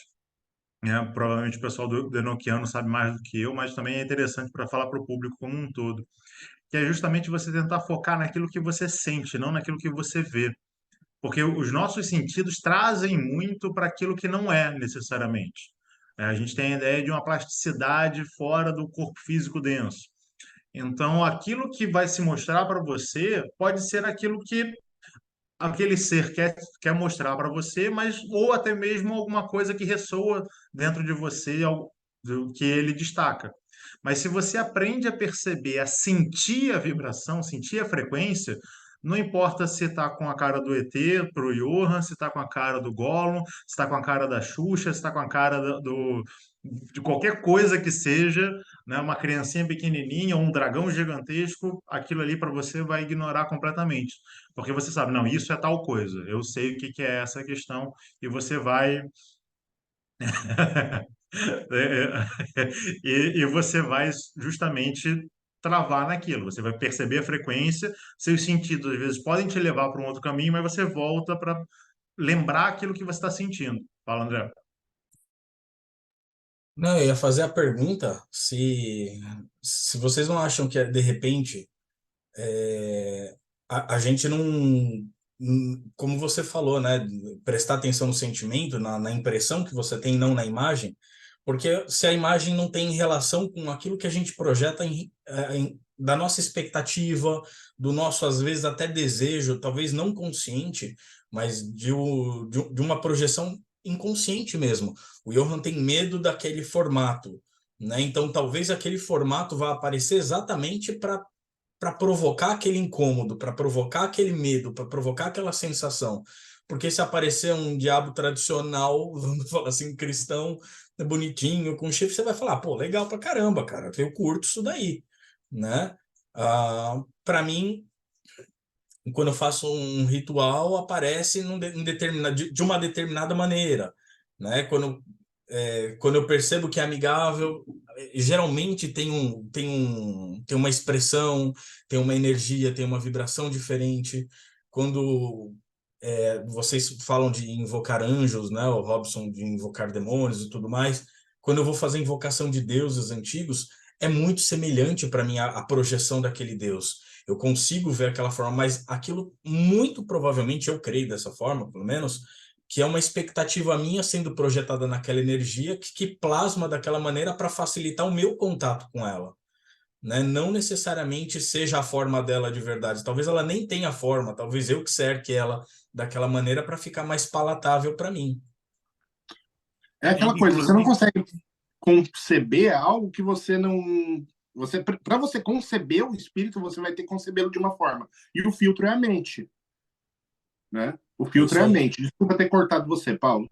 D: né? Provavelmente o pessoal do Enochiano sabe mais do que eu, mas também é interessante para falar para o público como um todo, que é justamente você tentar focar naquilo que você sente, não naquilo que você vê. Porque os nossos sentidos trazem muito para aquilo que não é necessariamente. A gente tem a ideia de uma plasticidade fora do corpo físico denso. Então, aquilo que vai se mostrar para você pode ser aquilo que aquele ser quer mostrar para você, mas ou até mesmo alguma coisa que ressoa dentro de você, do que ele destaca. Mas se você aprende a perceber, a sentir a vibração, sentir a frequência, não importa se está com a cara do ET pro Johan, se está com a cara do Gollum, se está com a cara da Xuxa, se está com a cara de qualquer coisa que seja, né, uma criancinha pequenininha ou um dragão gigantesco, aquilo ali para você vai ignorar completamente. Porque você sabe, não, isso é tal coisa, eu sei o que que é essa questão, e você vai. E você vai justamente travar naquilo, você vai perceber a frequência, seus sentidos às vezes podem te levar para um outro caminho, mas você volta para lembrar aquilo que você está sentindo. Fala, André.
A: Não, eu ia fazer a pergunta se vocês não acham que, de repente, a gente não, como você falou, né, prestar atenção no sentimento, na impressão que você tem, não na imagem, porque se a imagem não tem relação com aquilo que a gente projeta da nossa expectativa, do nosso, às vezes, até desejo, talvez não consciente, mas de uma projeção inconsciente mesmo. O Johan tem medo daquele formato, né? Então talvez aquele formato vá aparecer exatamente para provocar aquele incômodo, para provocar aquele medo, para provocar aquela sensação. Porque se aparecer um diabo tradicional, vamos falar assim, cristão, bonitinho, com chifre, você vai falar, pô, legal pra caramba, cara, eu curto isso daí, né? Para mim, quando eu faço um ritual, aparece de uma determinada maneira, né? Quando eu percebo que é amigável, geralmente tem uma expressão, tem uma energia, tem uma vibração diferente. Quando vocês falam de invocar anjos, né? O Robson de invocar demônios e tudo mais. Quando eu vou fazer invocação de deuses antigos, é muito semelhante para mim a projeção daquele deus. Eu consigo ver aquela forma, mas aquilo muito provavelmente, eu creio dessa forma, pelo menos, que é uma expectativa minha sendo projetada naquela energia que plasma daquela maneira para facilitar o meu contato com ela, né? Não necessariamente seja a forma dela de verdade. Talvez ela nem tenha forma, talvez eu que cerque ela daquela maneira para ficar mais palatável para mim.
B: É aquela coisa, você não consegue conceber algo que você não... Para você conceber o espírito, você vai ter que concebê-lo de uma forma. E o filtro é a mente, né? O filtro é a mente. Desculpa ter cortado você, Paulo.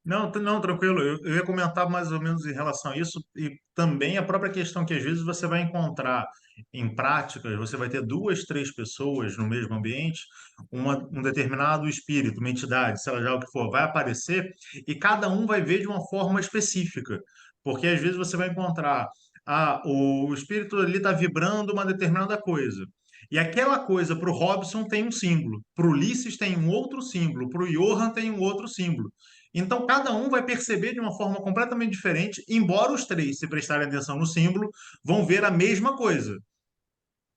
D: Não, não, tranquilo. Eu ia comentar mais ou menos em relação a isso e também a própria questão que às vezes você vai encontrar em práticas, você vai ter duas, três pessoas no mesmo ambiente, um determinado espírito, uma entidade, sei lá já o que for, vai aparecer e cada um vai ver de uma forma específica. Porque às vezes você vai encontrar, o espírito ali está vibrando uma determinada coisa. E aquela coisa para o Robson tem um símbolo, para o Ulisses tem um outro símbolo, para o Johan tem um outro símbolo. Então, cada um vai perceber de uma forma completamente diferente, embora os três, se prestarem atenção no símbolo, vão ver a mesma coisa,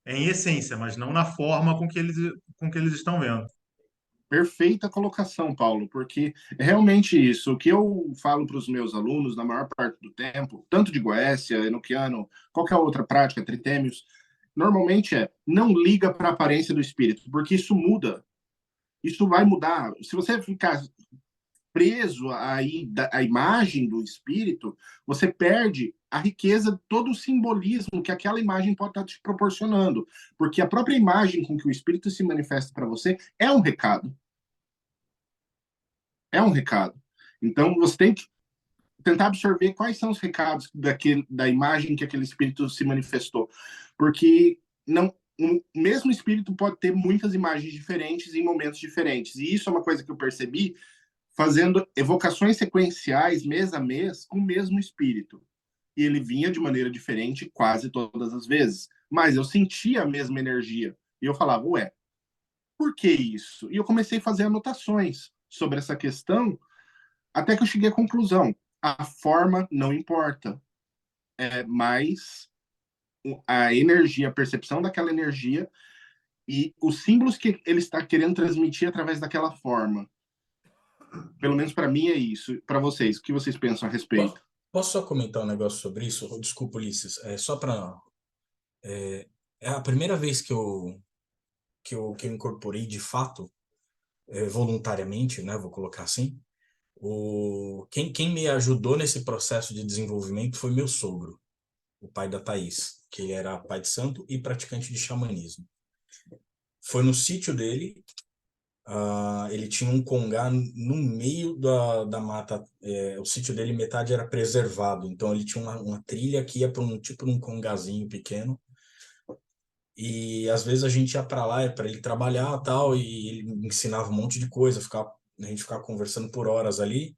D: em essência, mas não na forma com que eles estão vendo.
B: Perfeita colocação, Paulo, porque é realmente isso. O que eu falo para os meus alunos, na maior parte do tempo, tanto de Goécia, Enoquiano, qualquer outra prática, Tritêmios, normalmente não liga para a aparência do espírito, porque isso muda. Isso vai mudar. Se você ficar preso à imagem do espírito, você perde a riqueza, todo o simbolismo que aquela imagem pode estar te proporcionando. Porque a própria imagem com que o espírito se manifesta para você é um recado. É um recado. Então, você tem que tentar absorver quais são os recados da imagem que aquele espírito se manifestou. Porque o mesmo espírito pode ter muitas imagens diferentes em momentos diferentes. E isso é uma coisa que eu percebi fazendo evocações sequenciais mês a mês com o mesmo espírito. E ele vinha de maneira diferente quase todas as vezes. Mas eu sentia a mesma energia. E eu falava, ué, por que isso? E eu comecei a fazer anotações sobre essa questão, até que eu cheguei à conclusão. A forma não importa. Mas a energia, a percepção daquela energia e os símbolos que ele está querendo transmitir através daquela forma. Pelo menos para mim é isso. Para vocês, o que vocês pensam a respeito?
A: Posso só comentar um negócio sobre isso? Desculpa, Ulisses. Só para... É a primeira vez que eu incorporei de fato, voluntariamente, né? Vou colocar assim. Quem me ajudou nesse processo de desenvolvimento foi meu sogro, o pai da Thaís, que ele era pai de santo e praticante de xamanismo. Foi no sítio dele. Ele tinha um congá no meio da mata. O sítio dele, metade era preservado, então ele tinha uma trilha que ia para um congazinho pequeno. E às vezes a gente ia para lá para ele trabalhar tal, e ele me ensinava um monte de coisa, a gente ficava conversando por horas ali.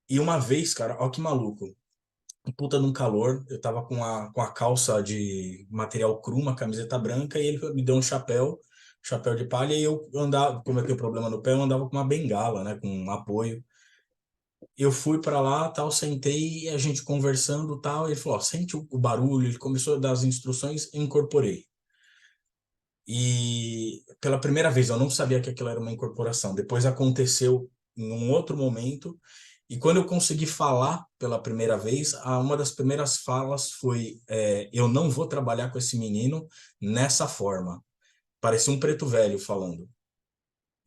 A: E uma vez, cara, ó que maluco, um puta num calor, eu tava com a calça de material cru, uma camiseta branca, e ele me deu um chapéu de palha, e eu andava, como eu tenho problema no pé, eu andava com uma bengala, né, com um apoio. Eu fui para lá, tal, sentei, e a gente conversando, tal, e ele falou, ó, sente o barulho, ele começou a dar as instruções, e incorporei. E pela primeira vez eu não sabia que aquilo era uma incorporação. Depois aconteceu em um outro momento, e quando eu consegui falar pela primeira vez, uma das primeiras falas foi: eu não vou trabalhar com esse menino nessa forma. Parecia um preto velho falando.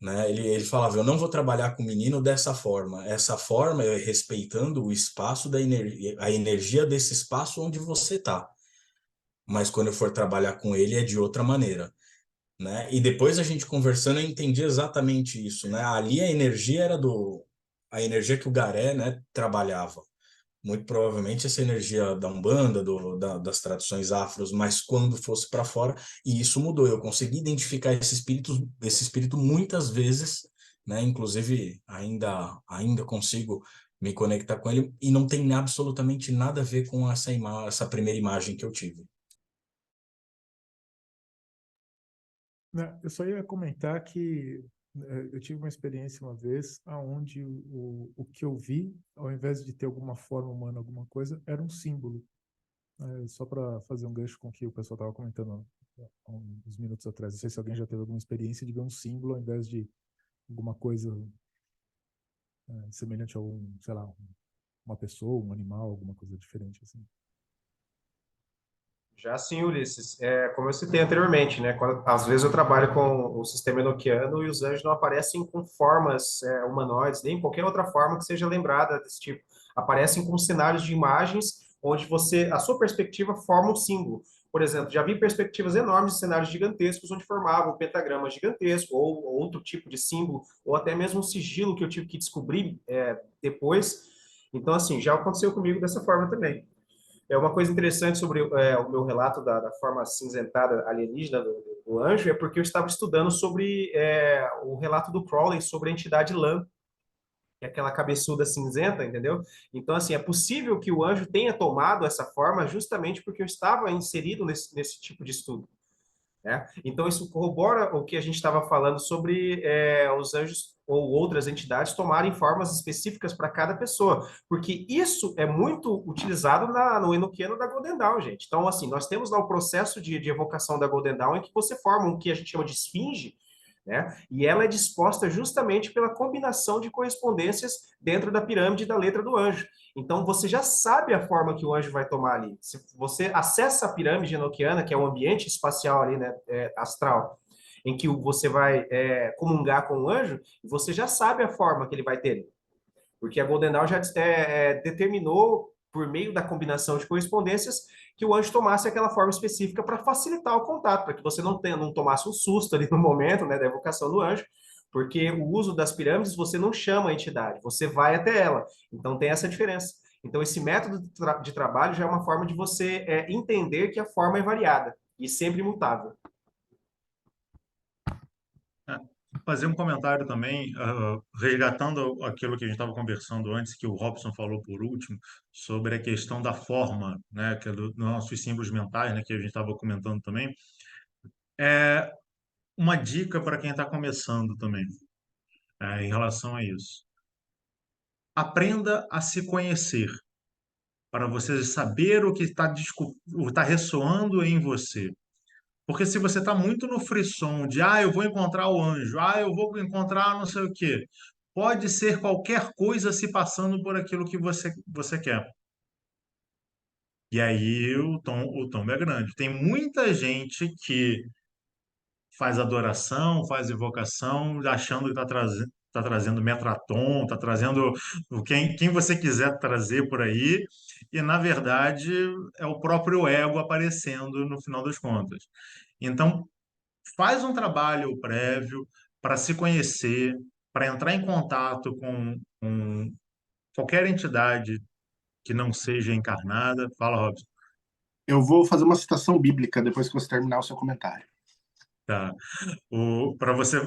A: né? Ele falava, eu não vou trabalhar com o menino dessa forma. Essa forma é respeitando o espaço da energia, a energia desse espaço onde você está. Mas quando eu for trabalhar com ele é de outra maneira, né? E depois a gente conversando, eu entendi exatamente isso, né? Ali a energia era a energia que o Garé, né, trabalhava. Muito provavelmente essa energia da Umbanda, das tradições afros, mas quando fosse para fora, e isso mudou. Eu consegui identificar esse espírito muitas vezes, né? Inclusive ainda consigo me conectar com ele e não tem absolutamente nada a ver com essa primeira imagem que eu tive.
C: Né, eu só ia comentar que eu tive uma experiência uma vez onde o que eu vi, ao invés de ter alguma forma humana, alguma coisa, era um símbolo. Só para fazer um gancho com o que o pessoal estava comentando há uns minutos atrás. Não sei se alguém já teve alguma experiência de ver um símbolo ao invés de alguma coisa semelhante a sei lá, uma pessoa, um animal, alguma coisa diferente assim.
E: Já sim, Ulisses. Como eu citei anteriormente, né? Às vezes eu trabalho com o sistema enoquiano e os anjos não aparecem com formas humanoides, nem qualquer outra forma que seja lembrada desse tipo. Aparecem com cenários de imagens onde a sua perspectiva forma um símbolo. Por exemplo, já vi perspectivas enormes de cenários gigantescos onde formavam um pentagrama gigantesco ou outro tipo de símbolo, ou até mesmo um sigilo que eu tive que descobrir depois. Então, assim, já aconteceu comigo dessa forma também. É uma coisa interessante sobre o meu relato da forma acinzentada alienígena do anjo, é porque eu estava estudando sobre o relato do Crowley sobre a entidade Lã, que é aquela cabeçuda cinzenta, entendeu? Então, assim, é possível que o anjo tenha tomado essa forma justamente porque eu estava inserido nesse tipo de estudo. Né? Então, isso corrobora o que a gente estava falando sobre os anjos ou outras entidades tomarem formas específicas para cada pessoa, porque isso é muito utilizado no enoquiano da Golden Dawn, gente. Então, assim, nós temos lá o processo de evocação da Golden Dawn em que você forma o que a gente chama de esfinge, né? E ela é disposta justamente pela combinação de correspondências dentro da pirâmide da letra do anjo. Então, você já sabe a forma que o anjo vai tomar ali. Se você acessa a pirâmide enoquiana, que é um ambiente espacial ali, né, astral, em que você vai comungar com o anjo, você já sabe a forma que ele vai ter. Porque a Golden Dawn já determinou, por meio da combinação de correspondências, que o anjo tomasse aquela forma específica para facilitar o contato, para que você não tomasse um susto ali no momento, né, da evocação do anjo, porque o uso das pirâmides você não chama a entidade, você vai até ela. Então tem essa diferença. Então esse método de trabalho já é uma forma de você entender que a forma é variada e sempre mutável.
D: Fazer um comentário também, resgatando aquilo que a gente estava conversando antes, que o Robson falou por último, sobre a questão da forma, né, que é dos nossos símbolos mentais, né, que a gente estava comentando também. É uma dica para quem está começando também, em relação a isso. Aprenda a se conhecer, para você saber o que está ressoando em você. Porque se você está muito no frisson de, eu vou encontrar o anjo, eu vou encontrar não sei o quê, pode ser qualquer coisa se passando por aquilo que você quer. E aí o tombo é grande. Tem muita gente que faz adoração, faz invocação, achando que está trazendo Metraton, está trazendo quem você quiser trazer por aí, e na verdade é o próprio ego aparecendo no final das contas. Então, faz um trabalho prévio para se conhecer, para entrar em contato com qualquer entidade que não seja encarnada. Fala, Robson.
B: Eu vou fazer uma citação bíblica depois que você terminar o seu comentário.
D: Tá. Para você.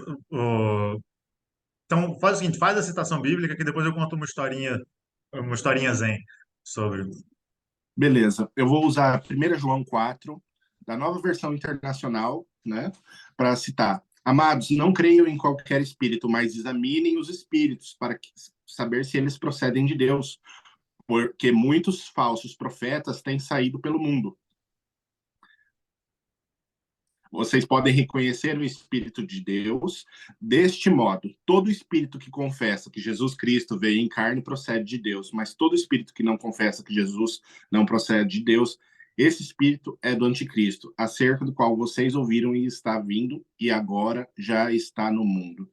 D: Então, faz o seguinte: faz a citação bíblica, que depois eu conto uma historinha zen sobre.
B: Beleza, eu vou usar 1 João 4, da nova versão internacional, né, para citar. Amados, não creiam em qualquer espírito, mas examinem os espíritos para saber se eles procedem de Deus, porque muitos falsos profetas têm saído pelo mundo. Vocês podem reconhecer o Espírito de Deus deste modo. Todo espírito que confessa que Jesus Cristo veio em carne procede de Deus, mas todo espírito que não confessa que Jesus não procede de Deus, esse espírito é do anticristo, acerca do qual vocês ouviram e está vindo, e agora já está no mundo.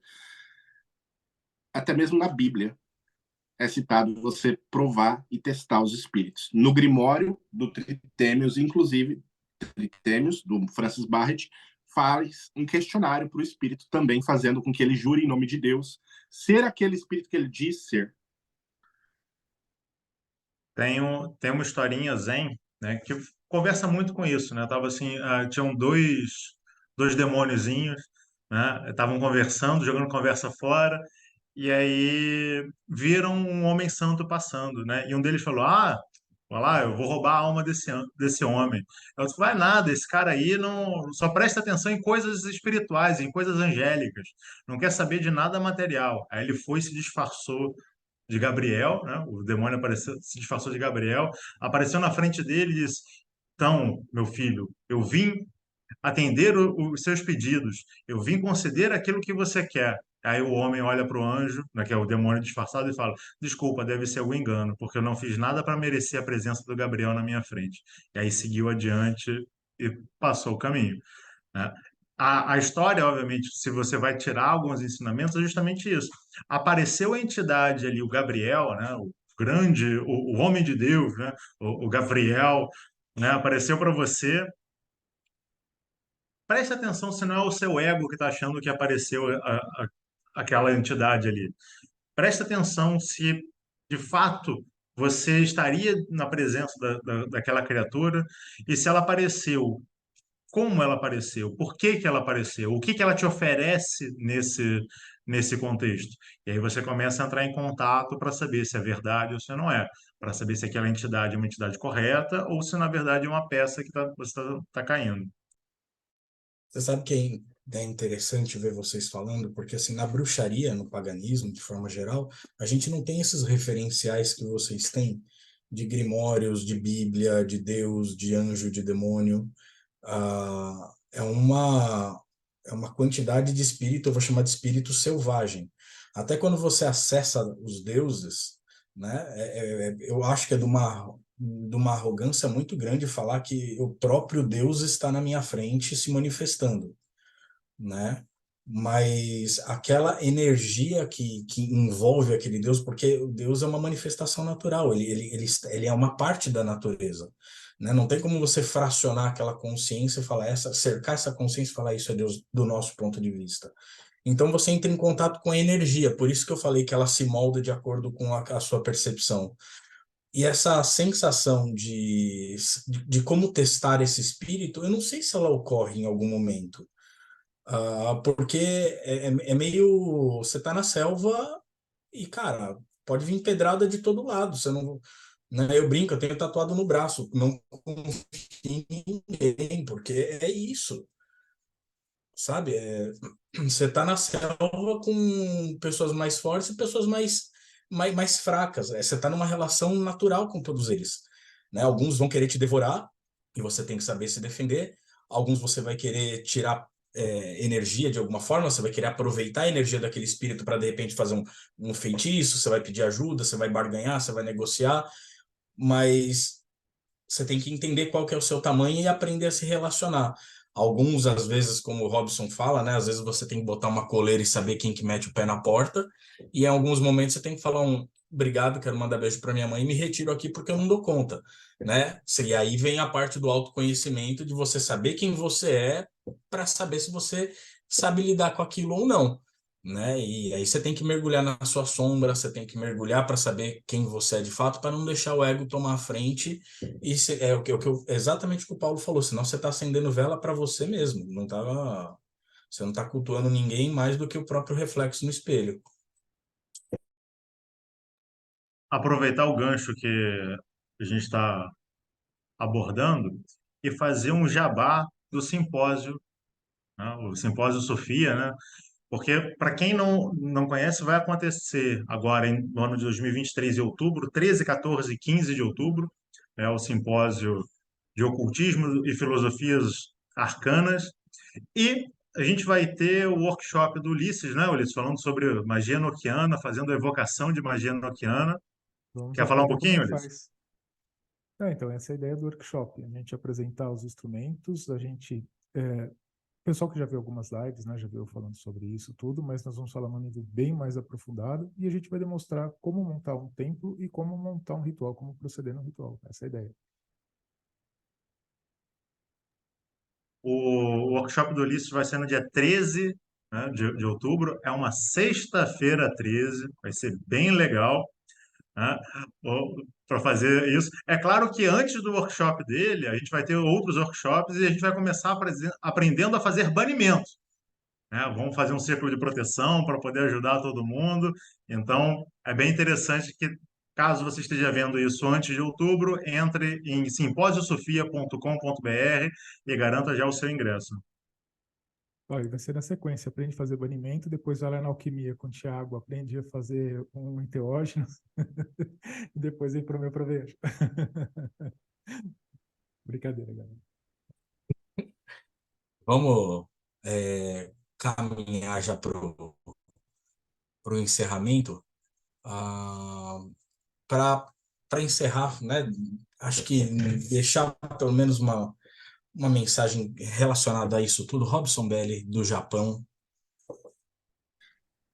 B: Até mesmo na Bíblia é citado você provar e testar os espíritos. No Grimório do Tritêmios, inclusive, Tritêmios, do Francis Barrett, faz um questionário para o espírito também, fazendo com que ele jure em nome de Deus ser aquele espírito que ele diz ser.
D: Tem uma historinha zen, né, que conversa muito com isso, né? Tava assim, tinham dois demôniozinhos, né? Estavam conversando, jogando conversa fora, e aí viram um homem santo passando, né? E um deles falou: vai lá, eu vou roubar a alma desse homem. Eu disse: vai nada, esse cara aí não só presta atenção em coisas espirituais, em coisas angélicas, não quer saber de nada material. Aí ele foi e se disfarçou de Gabriel, né? O demônio apareceu, se disfarçou de Gabriel, apareceu na frente dele e disse: então, meu filho, eu vim atender os seus pedidos, eu vim conceder aquilo que você quer. Aí o homem olha para o anjo, né, que é o demônio disfarçado, e fala: desculpa, deve ser algum engano, porque eu não fiz nada para merecer a presença do Gabriel na minha frente. E aí seguiu adiante e passou o caminho, né? A história, obviamente, se você vai tirar alguns ensinamentos, é justamente isso. Apareceu a entidade ali, o Gabriel, né, o grande, o homem de Deus, né, o Gabriel, né, apareceu para você. Preste atenção se não é o seu ego que está achando que apareceu aquela entidade ali. Preste atenção se, de fato, você estaria na presença daquela criatura e se ela apareceu, como ela apareceu, por que que ela apareceu, o que que ela te oferece nesse contexto. E aí você começa a entrar em contato para saber se é verdade ou se não é, para saber se aquela entidade é uma entidade correta ou se, na verdade, é uma peça que você está caindo.
A: Você sabe que é interessante ver vocês falando, porque assim, na bruxaria, no paganismo, de forma geral, a gente não tem esses referenciais que vocês têm de grimórios, de Bíblia, de Deus, de anjo, de demônio. É uma quantidade de espírito, eu vou chamar de espírito selvagem. Até quando você acessa os deuses, né, eu acho que é de uma arrogância muito grande falar que o próprio Deus está na minha frente se manifestando, né? Mas aquela energia que envolve aquele Deus, porque o Deus é uma manifestação natural, ele é uma parte da natureza, né? Não tem como você fracionar aquela consciência e falar cercar essa consciência e falar isso é Deus do nosso ponto de vista. Então você entra em contato com a energia, por isso que eu falei que ela se molda de acordo com a sua percepção. E essa sensação de como testar esse espírito, eu não sei se ela ocorre em algum momento. Porque é meio. Você tá na selva e, cara, pode vir pedrada de todo lado. Você não. Né, eu brinco, eu tenho tatuado no braço. Não confio em ninguém, porque é isso, sabe? Você tá na selva com pessoas mais fortes e pessoas mais fracas. Você tá numa relação natural com todos eles. Né? Alguns vão querer te devorar e você tem que saber se defender. Alguns você vai querer tirar energia de alguma forma, você vai querer aproveitar a energia daquele espírito para de repente fazer um feitiço, você vai pedir ajuda, você vai barganhar, você vai negociar, mas você tem que entender qual que é o seu tamanho e aprender a se relacionar. Alguns, às vezes, como o Robson fala, né? Às vezes você tem que botar uma coleira e saber quem que mete o pé na porta. E em alguns momentos você tem que falar obrigado, quero mandar beijo para minha mãe e me retiro aqui porque eu não dou conta, né? E aí vem a parte do autoconhecimento de você saber quem você é para saber se você sabe lidar com aquilo ou não, né? E aí você tem que mergulhar na sua sombra, você tem que mergulhar para saber quem você é de fato, para não deixar o ego tomar a frente. E é exatamente o que o Paulo falou, senão você está acendendo vela para você mesmo, você não está cultuando ninguém mais do que o próprio reflexo no espelho.
D: Aproveitar o gancho que a gente está abordando e fazer um jabá do simpósio, né? O Simpósio Sofia, né? Porque, para quem não conhece, vai acontecer agora no ano de 2023, em outubro, 13, 14 e 15 de outubro, é o Simpósio de Ocultismo e Filosofias Arcanas. E a gente vai ter o workshop do Ulisses, né, Ulisses, falando sobre magia enoquiana, fazendo a evocação de magia enoquiana.
C: Vamos
D: Quer falar um
C: aprender como é
D: pouquinho,
C: que
D: Ulisses?
C: faz. Então, essa é a ideia do workshop, a gente apresentar os instrumentos, a gente pessoal que já viu algumas lives, né, já viu eu falando sobre isso tudo, mas nós vamos falar num nível bem mais aprofundado e a gente vai demonstrar como montar um templo e como montar um ritual, como proceder no ritual. Essa é a ideia.
D: O workshop do Ulisses vai ser no dia 13, né, de outubro. É uma sexta-feira 13, vai ser bem legal, né, para fazer isso. É claro que antes do workshop dele, a gente vai ter outros workshops e a gente vai começar aprendendo a fazer banimento, né? Vamos fazer um círculo de proteção para poder ajudar todo mundo. Então, é bem interessante que, caso você esteja vendo isso antes de outubro, entre em simposiosofia.com.br e garanta já o seu ingresso.
C: Olha, vai ser na sequência. Aprende a fazer banimento, depois vai lá na alquimia com o Thiago, aprende a fazer um enteógeno, e depois vem para o meu proveito. Brincadeira, galera.
A: Vamos caminhar já para o encerramento. Para encerrar, né? Acho que deixar pelo menos uma mensagem relacionada a isso tudo. Robson Belli, do Japão.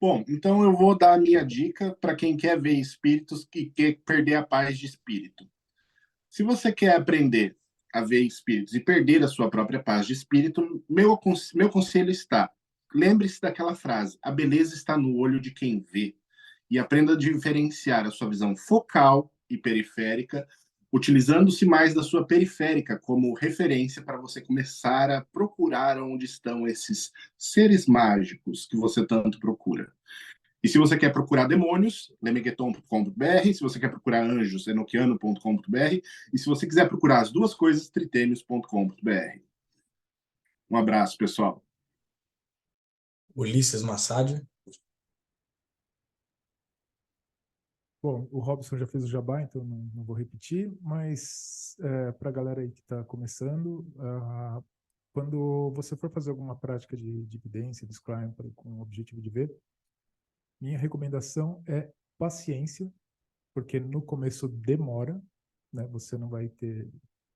B: Bom, então eu vou dar a minha dica para quem quer ver espíritos que quer perder a paz de espírito. Se você quer aprender a ver espíritos e perder a sua própria paz de espírito, meu conselho está: lembre-se daquela frase, a beleza está no olho de quem vê. E aprenda a diferenciar a sua visão focal e periférica, utilizando-se mais da sua periférica como referência para você começar a procurar onde estão esses seres mágicos que você tanto procura. E se você quer procurar demônios, lemegueton.com.br. Se você quer procurar anjos, enoquiano.com.br. E se você quiser procurar as duas coisas, tritêmios.com.br. Um abraço, pessoal.
A: Ulisses Massad.
C: Bom, o Robson já fez o jabá, então não vou repetir, mas para a galera aí que está começando, quando você for fazer alguma prática de evidência, de scrying, com o objetivo de ver, minha recomendação é paciência, porque no começo demora, né? Você não vai ter...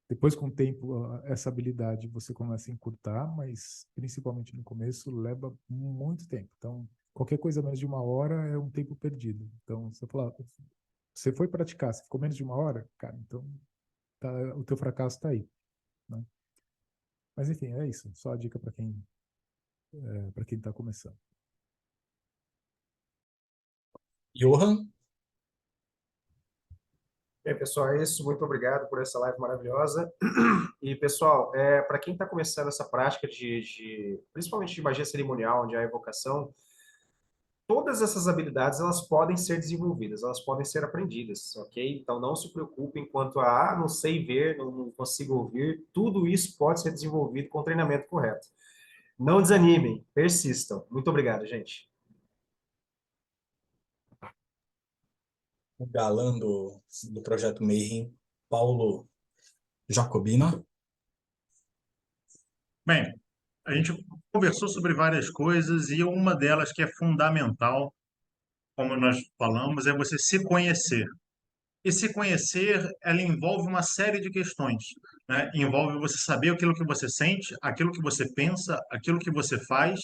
C: Depois, com o tempo, essa habilidade você começa a encurtar, mas principalmente no começo leva muito tempo. Então, qualquer coisa menos de uma hora é um tempo perdido. Então, você fala, você foi praticar, você ficou menos de uma hora, cara, então o teu fracasso está aí, né? Mas enfim, é isso. Só a dica para quem está começando.
A: Johan.
E: Bem, pessoal, é isso. Muito obrigado por essa live maravilhosa. E, pessoal, para quem está começando essa prática principalmente de magia cerimonial, onde há evocação, todas essas habilidades elas podem ser desenvolvidas, elas podem ser aprendidas, ok? Então, não se preocupem quanto a, não sei ver, não consigo ouvir. Tudo isso pode ser desenvolvido com o treinamento correto. Não desanimem, persistam. Muito obrigado, gente.
A: O galã do Projeto Mayhem, Paulo Jacobina.
D: Bem, a gente conversou sobre várias coisas e uma delas que é fundamental, como nós falamos, é você se conhecer. E se conhecer, ela envolve uma série de questões, né? Envolve você saber aquilo que você sente, aquilo que você pensa, aquilo que você faz,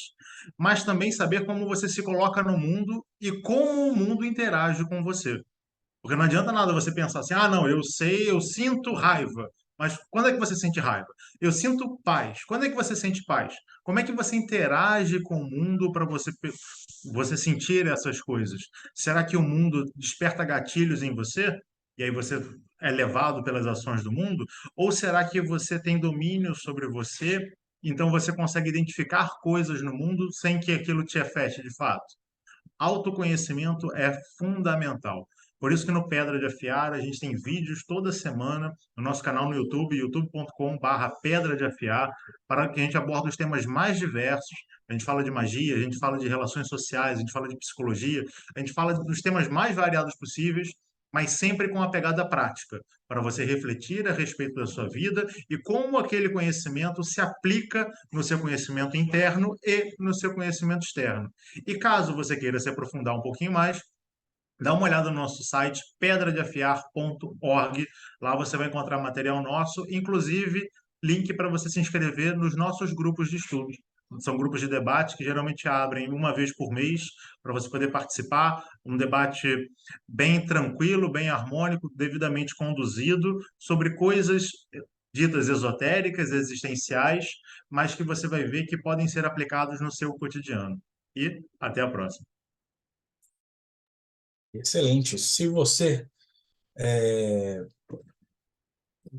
D: mas também saber como você se coloca no mundo e como o mundo interage com você. Porque não adianta nada você pensar assim, ah, não, eu sei, eu sinto raiva. Mas quando é que você sente raiva? Eu sinto paz. Quando é que você sente paz? Como é que você interage com o mundo para você sentir essas coisas? Será que o mundo desperta gatilhos em você? E aí você é levado pelas ações do mundo? Ou será que você tem domínio sobre você, então você consegue identificar coisas no mundo sem que aquilo te afete de fato? Autoconhecimento é fundamental. Por isso que no Pedra de Afiar a gente tem vídeos toda semana no nosso canal no YouTube, youtube.com/Pedra de Afiar, para que a gente aborde os temas mais diversos. A gente fala de magia, a gente fala de relações sociais, a gente fala de psicologia, a gente fala dos temas mais variados possíveis, mas sempre com a pegada prática, para você refletir a respeito da sua vida e como aquele conhecimento se aplica no seu conhecimento interno e no seu conhecimento externo. E caso você queira se aprofundar um pouquinho mais, dá uma olhada no nosso site pedradeafiar.org. Lá você vai encontrar material nosso, inclusive link para você se inscrever nos nossos grupos de estudos. São grupos de debate que geralmente abrem uma vez por mês para você poder participar. Um debate bem tranquilo, bem harmônico, devidamente conduzido, sobre coisas ditas esotéricas, existenciais, mas que você vai ver que podem ser aplicadas no seu cotidiano. E até a próxima.
A: Excelente. Se você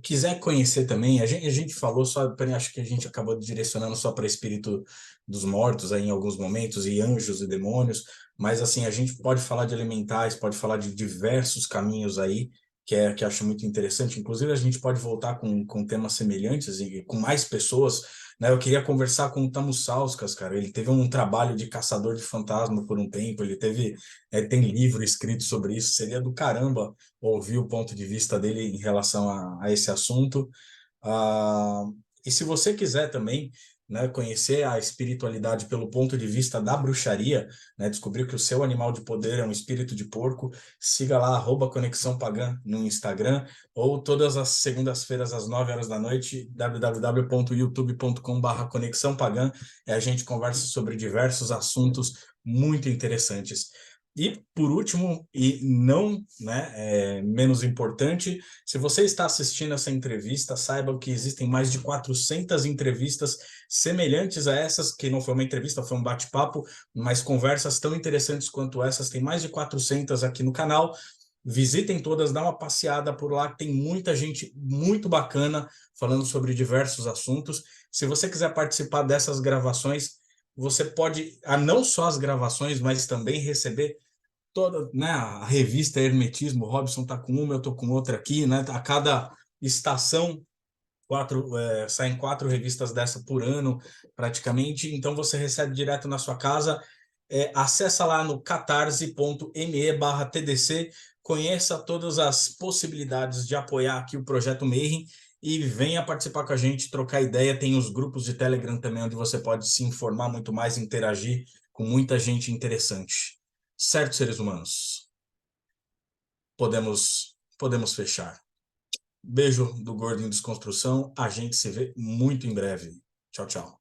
A: quiser conhecer também, a gente falou só, acho que a gente acabou direcionando só para espírito dos mortos aí em alguns momentos, e anjos e demônios, mas assim, a gente pode falar de elementais, pode falar de diversos caminhos aí, que acho muito interessante. Inclusive, a gente pode voltar com temas semelhantes e com mais pessoas, né? Eu queria conversar com o Tamussauskas, cara. Ele teve um trabalho de caçador de fantasma por um tempo, ele teve, tem livro escrito sobre isso, seria do caramba ouvir o ponto de vista dele em relação a esse assunto. Ah, e se você quiser também, né, conhecer a espiritualidade pelo ponto de vista da bruxaria, né, descobrir que o seu animal de poder é um espírito de porco, siga lá, @Conexão Pagã no Instagram, ou todas as segundas-feiras às 9 horas da noite, www.youtube.com/Conexão Pagã, e a gente conversa sobre diversos assuntos muito interessantes. E, por último, e não, né, menos importante, se você está assistindo essa entrevista, saiba que existem mais de 400 entrevistas semelhantes a essas, que não foi uma entrevista, foi um bate-papo, mas conversas tão interessantes quanto essas, tem mais de 400 aqui no canal. Visitem todas, dá uma passeada por lá, tem muita gente muito bacana falando sobre diversos assuntos. Se você quiser participar dessas gravações, você pode, não só as gravações, mas também receber toda, né, a revista Hermetismo. O Robson está com uma, eu estou com outra aqui, né? A cada estação, saem 4 revistas dessa por ano, praticamente. Então você recebe direto na sua casa. Acessa lá no catarse.me/TDC, conheça todas as possibilidades de apoiar aqui o Projeto Mayhem e venha participar com a gente, trocar ideia. Tem os grupos de Telegram também, onde você pode se informar muito mais, interagir com muita gente interessante. Certo, seres humanos? Podemos fechar. Beijo do Gordo em Desconstrução. A gente se vê muito em breve. Tchau, tchau.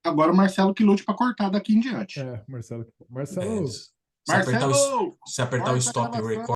B: Agora o Marcelo que lute para cortar daqui em diante.
C: Marcelo.
A: É,
C: Marcelo,
A: se apertar o
B: Marcelo!
A: se apertar o
B: Corta a
A: stop
B: gravação.
A: record